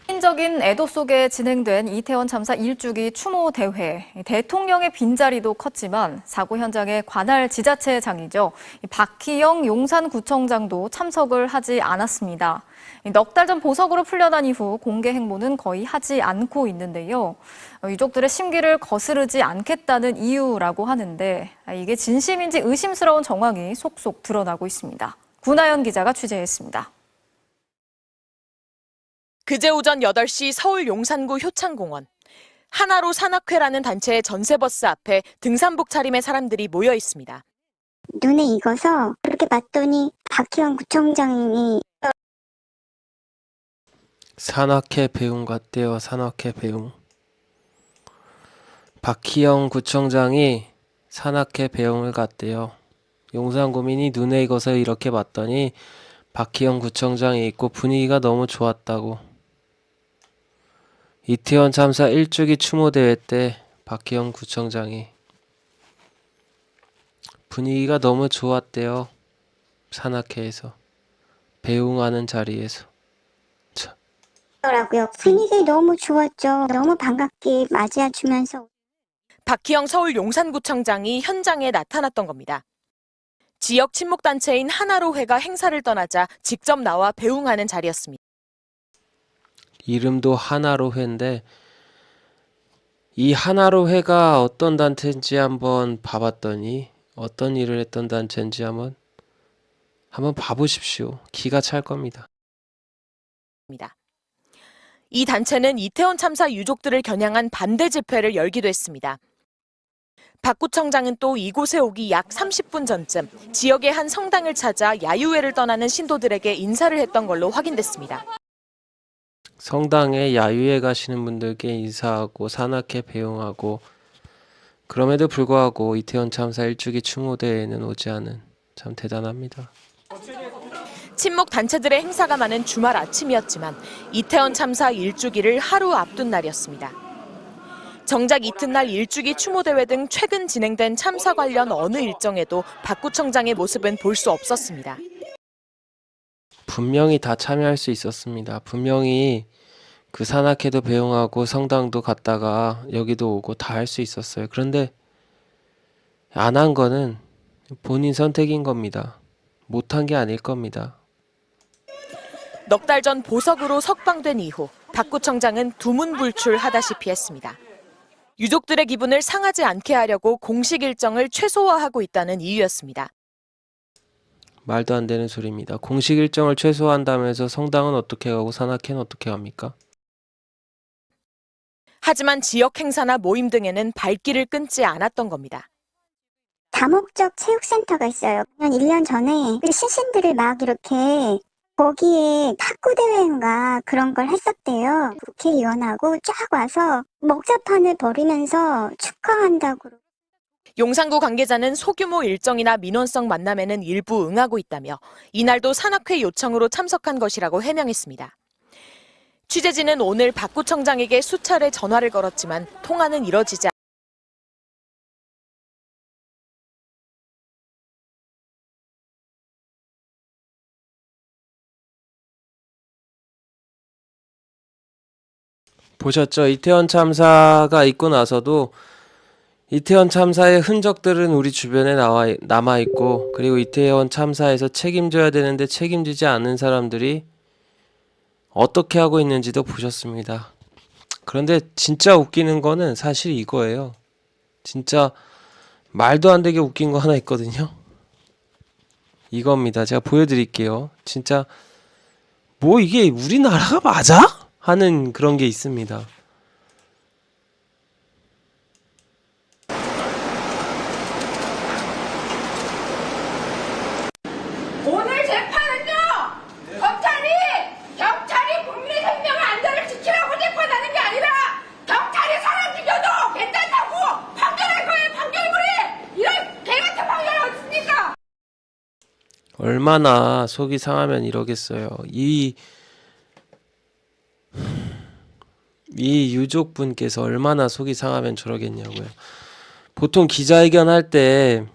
개인적인 애도 속에 진행된 이태원 참사 1주기 추모 대회. 대통령의 빈자리도 컸지만 사고 현장의 관할 지자체장이죠. 박희영 용산구청장도 참석을 하지 않았습니다. 넉 달 전 보석으로 풀려난 이후 공개 행보는 거의 하지 않고 있는데요. 유족들의 심기를 거스르지 않겠다는 이유라고 하는데, 이게 진심인지 의심스러운 정황이 속속 드러나고 있습니다. 구나연 기자가 취재했습니다. 그제 오전 8시 서울 용산구 효창공원. 하나로 산악회라는 단체의 전세버스 앞에 등산복 차림의 사람들이 모여 있습니다. 눈에 익어서 그렇게 봤더니 박희영 구청장이 산악회 배웅 같대요. 산악회 배웅. 박희영 구청장이 산악회 배웅을 갔대요. 용산구민이 눈에 익어서 이렇게 봤더니 박희영 구청장이 있고 분위기가 너무 좋았다고. 이태원 참사 1주기 추모 대회 때 박희영 구청장이 분위기가 너무 좋았대요. 산악회에서 배웅하는 자리에서. 더라고요. 분위기 너무 좋았죠. 너무 반갑게 맞이해주면서. 박희영 서울 용산구청장이 현장에 나타났던 겁니다. 지역 친목단체인 하나로회가 행사를 떠나자 직접 나와 배웅하는 자리였습니다. 이름도 하나로회인데 이 하나로회가 어떤 단체인지 한번 봐봤더니 어떤 일을 했던 단체인지 한번 봐보십시오. 기가 찰 겁니다. 이 단체는 이태원 참사 유족들을 겨냥한 반대 집회를 열기도 했습니다. 박 구청장은 또 이곳에 오기 약 30분 전쯤 지역의 한 성당을 찾아 야유회를 떠나는 신도들에게 인사를 했던 걸로 확인됐습니다. 성당에 야유회 가시는 분들께 인사하고 산악회 배웅하고, 그럼에도 불구하고 이태원 참사 1주기 추모대회에는 오지 않은, 참 대단합니다. 친목 단체들의 행사가 많은 주말 아침이었지만 이태원 참사 1주기를 하루 앞둔 날이었습니다. 정작 이튿날 일주기 추모대회 등 최근 진행된 참사 관련 어느 일정에도 박 구청장의 모습은 볼 수 없었습니다. 분명히 다 참여할 수 있었습니다. 분명히 그 산악회도 배웅하고 성당도 갔다가 여기도 오고 다 할 수 있었어요. 그런데 안 한 거는 본인 선택인 겁니다. 못한 게 아닐 겁니다. 넉 달 전 보석으로 석방된 이후 박 구청장은 두문불출하다시피 했습니다. 유족들의 기분을 상하지 않게 하려고 공식 일정을 최소화하고 있다는 이유였습니다. 말도 안 되는 소리입니다. 공식 일정을 최소화한다면서 성당은 어떻게 가고 산악회는 어떻게 갑니까? 하지만 지역 행사나 모임 등에는 발길을 끊지 않았던 겁니다. 다목적 체육센터가 있어요. 한 1년 전에 신신들을 막 이렇게 거기에 탁구대회인가 그런 걸 했었대요. 국회의원하고 쫙 와서 먹자판을 벌이면서 축하한다고. 용산구 관계자는 소규모 일정이나 민원성 만남에는 일부 응하고 있다며 이날도 산악회 요청으로 참석한 것이라고 해명했습니다. 취재진은 오늘 박 구청장에게 수차례 전화를 걸었지만 통화는 이뤄지지 보셨죠? 이태원 참사가 있고 나서도 이태원 참사의 흔적들은 우리 주변에 남아 있고, 그리고 이태원 참사에서 책임져야 되는데 책임지지 않는 사람들이 어떻게 하고 있는지도 보셨습니다. 그런데 진짜 웃기는 거는 사실 이거예요. 진짜 말도 안 되게 웃긴 거 하나 있거든요. 이겁니다. 제가 보여드릴게요. 진짜 뭐 이게 우리나라가 맞아? 하는 그런 게 있습니다. 오늘 재판은요, 경찰이 국민의 생명과 안전을 지키라고 재판하는 게 아니라 경찰이 사람 죽여도 괜찮다고 판결할 거예요. 판결문이 이런 개 같은 판결이 어디 있습니까? 얼마나 속이 상하면 이러겠어요. 이 유족분께서 얼마나 속이 상하면 저러겠냐고요. 보통 기자회견 할 때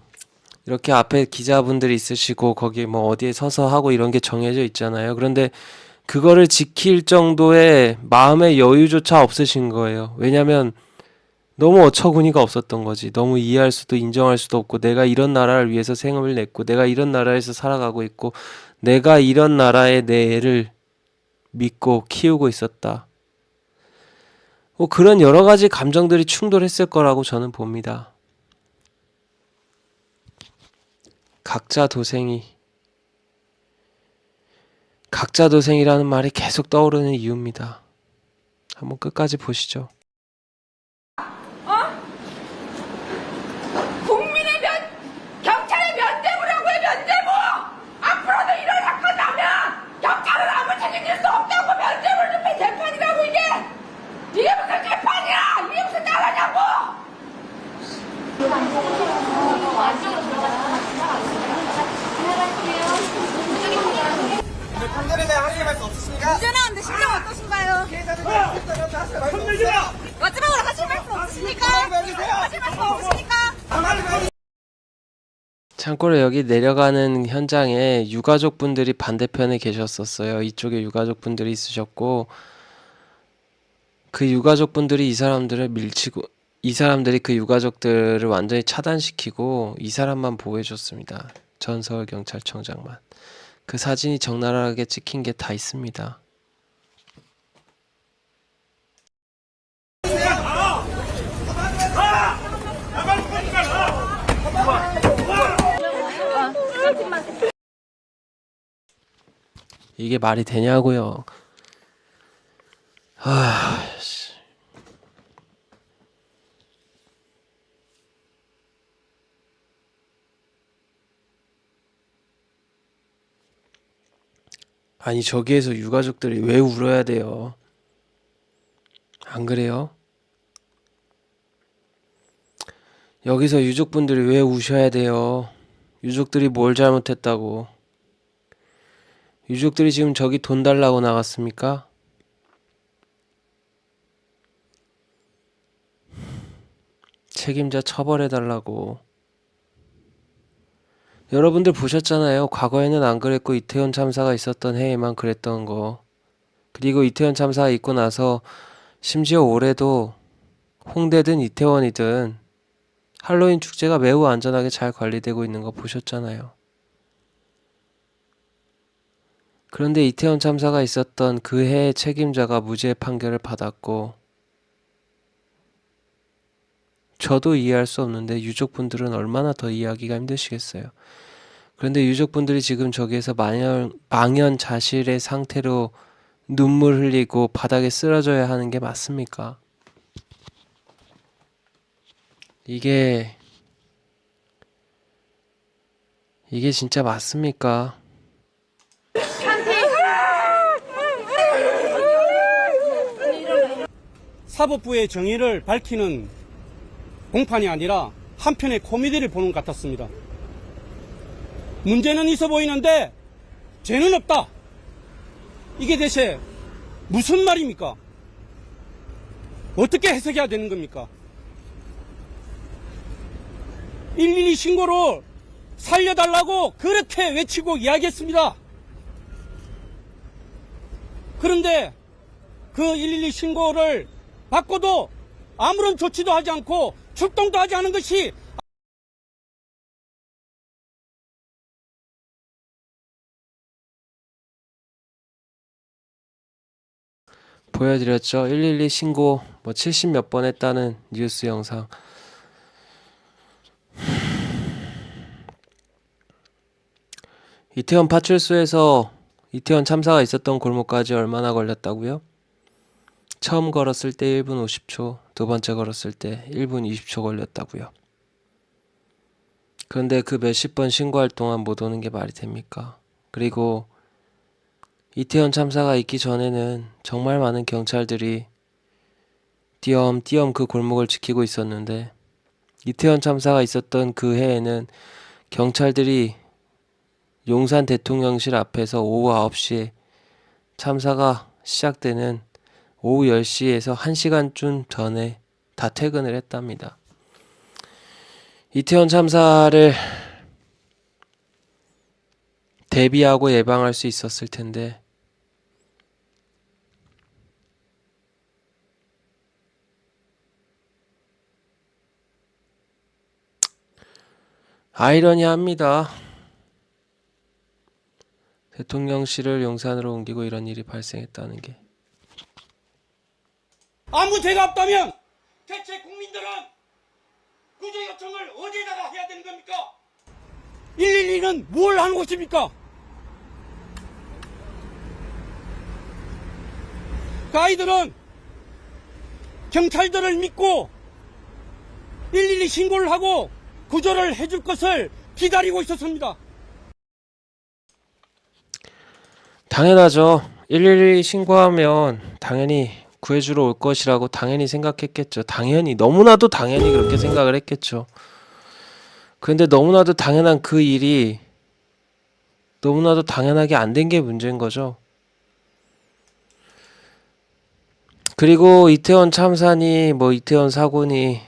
이렇게 앞에 기자분들이 있으시고 거기 뭐 어디에 서서 하고 이런 게 정해져 있잖아요. 그런데 그거를 지킬 정도의 마음의 여유조차 없으신 거예요. 왜냐면 너무 어처구니가 없었던 거지. 너무 이해할 수도 인정할 수도 없고, 내가 이런 나라를 위해서 생업을 냈고, 내가 이런 나라에서 살아가고 있고, 내가 이런 나라에 내 애를 믿고 키우고 있었다. 뭐 그런 여러 가지 감정들이 충돌했을 거라고 저는 봅니다. 각자 도생이라는 말이 계속 떠오르는 이유입니다. 한번 끝까지 보시죠. 경찰의 면죄부라고요, 면죄부! 앞으로도 이런 사건 나면 경찰은 아무 책임질 수 없다고 면죄부를 눕힌 재판이라고 이게 무슨 재판이야! 이게 무슨 나라냐고! 판결에 대해 하실 말씀 없으십니까? 이제는 심정 어떠신가요? 마지막으로 하실 말씀 없으십니까? 하실 말씀 없으십니까? 참고로 여기 내려가는 현장에 유가족분들이 반대편에 계셨었어요. 이쪽에 유가족분들이 있으셨고, 그 유가족분들이 이 사람들이 그 유가족들을 완전히 차단시키고 이 사람만 보호해줬습니다. 전 서울경찰청장만. 그 사진이 적나라하게 찍힌 게 다 있습니다. 이게 말이 되냐고요. 아니 저기에서 유가족들이 왜 울어야 돼요? 안 그래요? 여기서 유족분들이 왜 우셔야 돼요? 유족들이 뭘 잘못했다고? 유족들이 지금 저기 돈 달라고 나갔습니까? 책임자 처벌해달라고. 여러분들 보셨잖아요. 과거에는 안 그랬고 이태원 참사가 있었던 해에만 그랬던 거. 그리고 이태원 참사가 있고 나서 심지어 올해도 홍대든 이태원이든 할로윈 축제가 매우 안전하게 잘 관리되고 있는 거 보셨잖아요. 그런데 이태원 참사가 있었던 그 해의 책임자가 무죄 판결을 받았고, 저도 이해할 수 없는데 유족분들은 얼마나 더 이해하기가 힘드시겠어요. 그런데 유족분들이 지금 저기에서 망연자실의 상태로 눈물 흘리고 바닥에 쓰러져야 하는 게 맞습니까? 이게 진짜 맞습니까? 사법부의 정의를 밝히는 공판이 아니라 한편의 코미디를 보는 것 같았습니다. 문제는 있어 보이는데 죄는 없다. 이게 대체 무슨 말입니까? 어떻게 해석해야 되는 겁니까? 112 신고로 살려달라고 그렇게 외치고 이야기했습니다. 그런데 그 112 신고를 받고도 아무런 조치도 하지 않고 출동도 하지 않은 것이 보여드렸죠. 112 신고 70몇 번 했다는 뉴스 영상. 이태원 파출소에서 이태원 참사가 있었던 골목까지 얼마나 걸렸다고요? 처음 걸었을 때 1분 50초, 두 번째 걸었을 때 1분 20초 걸렸다고요. 그런데 그 몇십 번 신고할 동안 못 오는 게 말이 됩니까? 그리고 이태원 참사가 있기 전에는 정말 많은 경찰들이 띄엄띄엄 그 골목을 지키고 있었는데, 이태원 참사가 있었던 그 해에는 경찰들이 용산 대통령실 앞에서 오후 9시에 참사가 시작되는 오후 10시에서 1시간쯤 전에 다 퇴근을 했답니다. 이태원 참사를 대비하고 예방할 수 있었을 텐데, 아이러니합니다. 대통령실을 용산으로 옮기고 이런 일이 발생했다는 게. 아무 죄가 없다면 대체 국민들은 구조 요청을 어디다가 해야 되는 겁니까? 112는 뭘 하는 곳입니까? 그 아이들은 경찰들을 믿고 112 신고를 하고 구조를 해줄 것을 기다리고 있었습니다. 당연하죠. 112 신고하면 당연히 구해주러 올 것이라고 당연히 생각했겠죠. 당연히, 너무나도 당연히 그렇게 생각을 했겠죠. 그런데 너무나도 당연한 그 일이 너무나도 당연하게 안 된 게 문제인 거죠. 그리고 이태원 참사니 이태원 사고니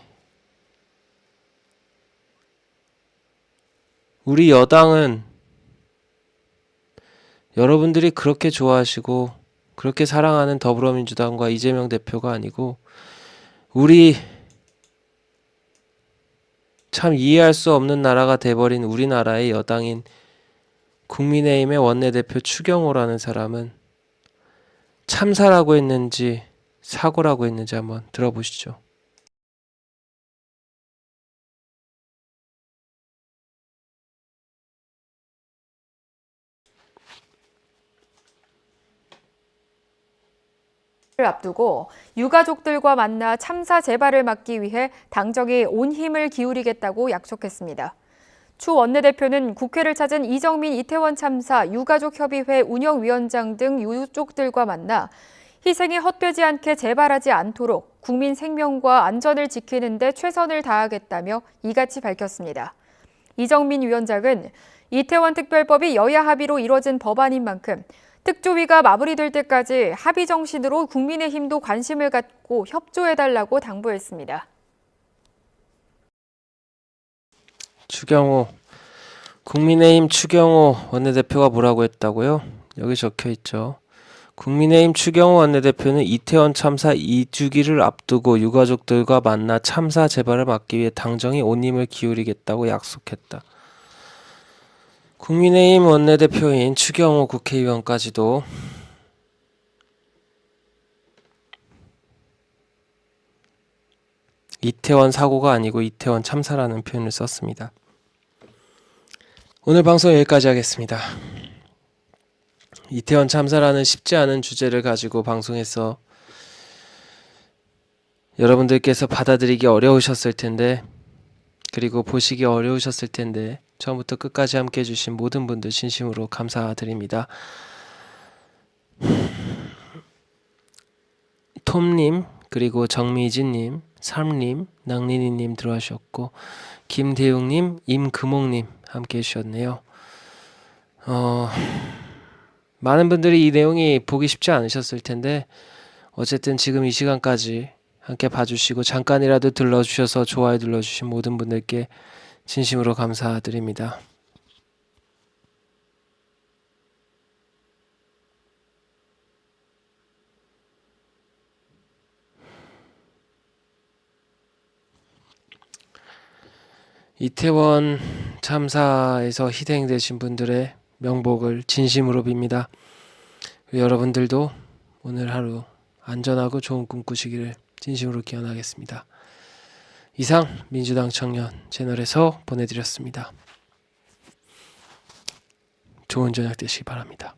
우리 여당은 여러분들이 그렇게 좋아하시고 그렇게 사랑하는 더불어민주당과 이재명 대표가 아니고, 우리 참 이해할 수 없는 나라가 돼버린 우리나라의 여당인 국민의힘의 원내대표 추경호라는 사람은 참사라고 했는지 사고라고 했는지 한번 들어보시죠. 를 앞두고 유가족들과 만나 참사 재발을 막기 위해 당정이 온 힘을 기울이겠다고 약속했습니다. 추 원내대표는 국회를 찾은 이정민 이태원 참사 유가족협의회 운영위원장 등 유족들과 만나 희생이 헛되지 않게 재발하지 않도록 국민 생명과 안전을 지키는 데 최선을 다하겠다며 이같이 밝혔습니다. 이정민 위원장은 이태원 특별법이 여야 합의로 이뤄진 법안인 만큼 특조위가 마무리될 때까지 합의 정신으로 국민의힘도 관심을 갖고 협조해달라고 당부했습니다. 추경호, 국민의힘 추경호 원내대표가 뭐라고 했다고요? 여기 적혀 있죠. 국민의힘 추경호 원내대표는 이태원 참사 2주기를 앞두고 유가족들과 만나 참사 재발을 막기 위해 당정이 온 힘을 기울이겠다고 약속했다. 국민의힘 원내대표인 추경호 국회의원까지도 이태원 사고가 아니고 이태원 참사라는 표현을 썼습니다. 오늘 방송 여기까지 하겠습니다. 이태원 참사라는 쉽지 않은 주제를 가지고 방송에서 여러분들께서 받아들이기 어려우셨을 텐데, 그리고 보시기 어려우셨을 텐데 처음부터 끝까지 함께 해주신 모든 분들 진심으로 감사드립니다. 톰님, 그리고 정미진님, 삼님, 낭린이님 들어가셨고, 김대웅님, 임금옥님 함께 해주셨네요. 많은 분들이 이 내용이 보기 쉽지 않으셨을 텐데 어쨌든 지금 이 시간까지 함께 봐주시고 잠깐이라도 들러주셔서 좋아요 눌러주신 모든 분들께 진심으로 감사드립니다. 이태원 참사에서 희생되신 분들의 명복을 진심으로 빕니다. 여러분들도 오늘 하루 안전하고 좋은 꿈 꾸시기를 진심으로 기원하겠습니다. 이상 민주당 청년 채널에서 보내드렸습니다. 좋은 저녁 되시기 바랍니다.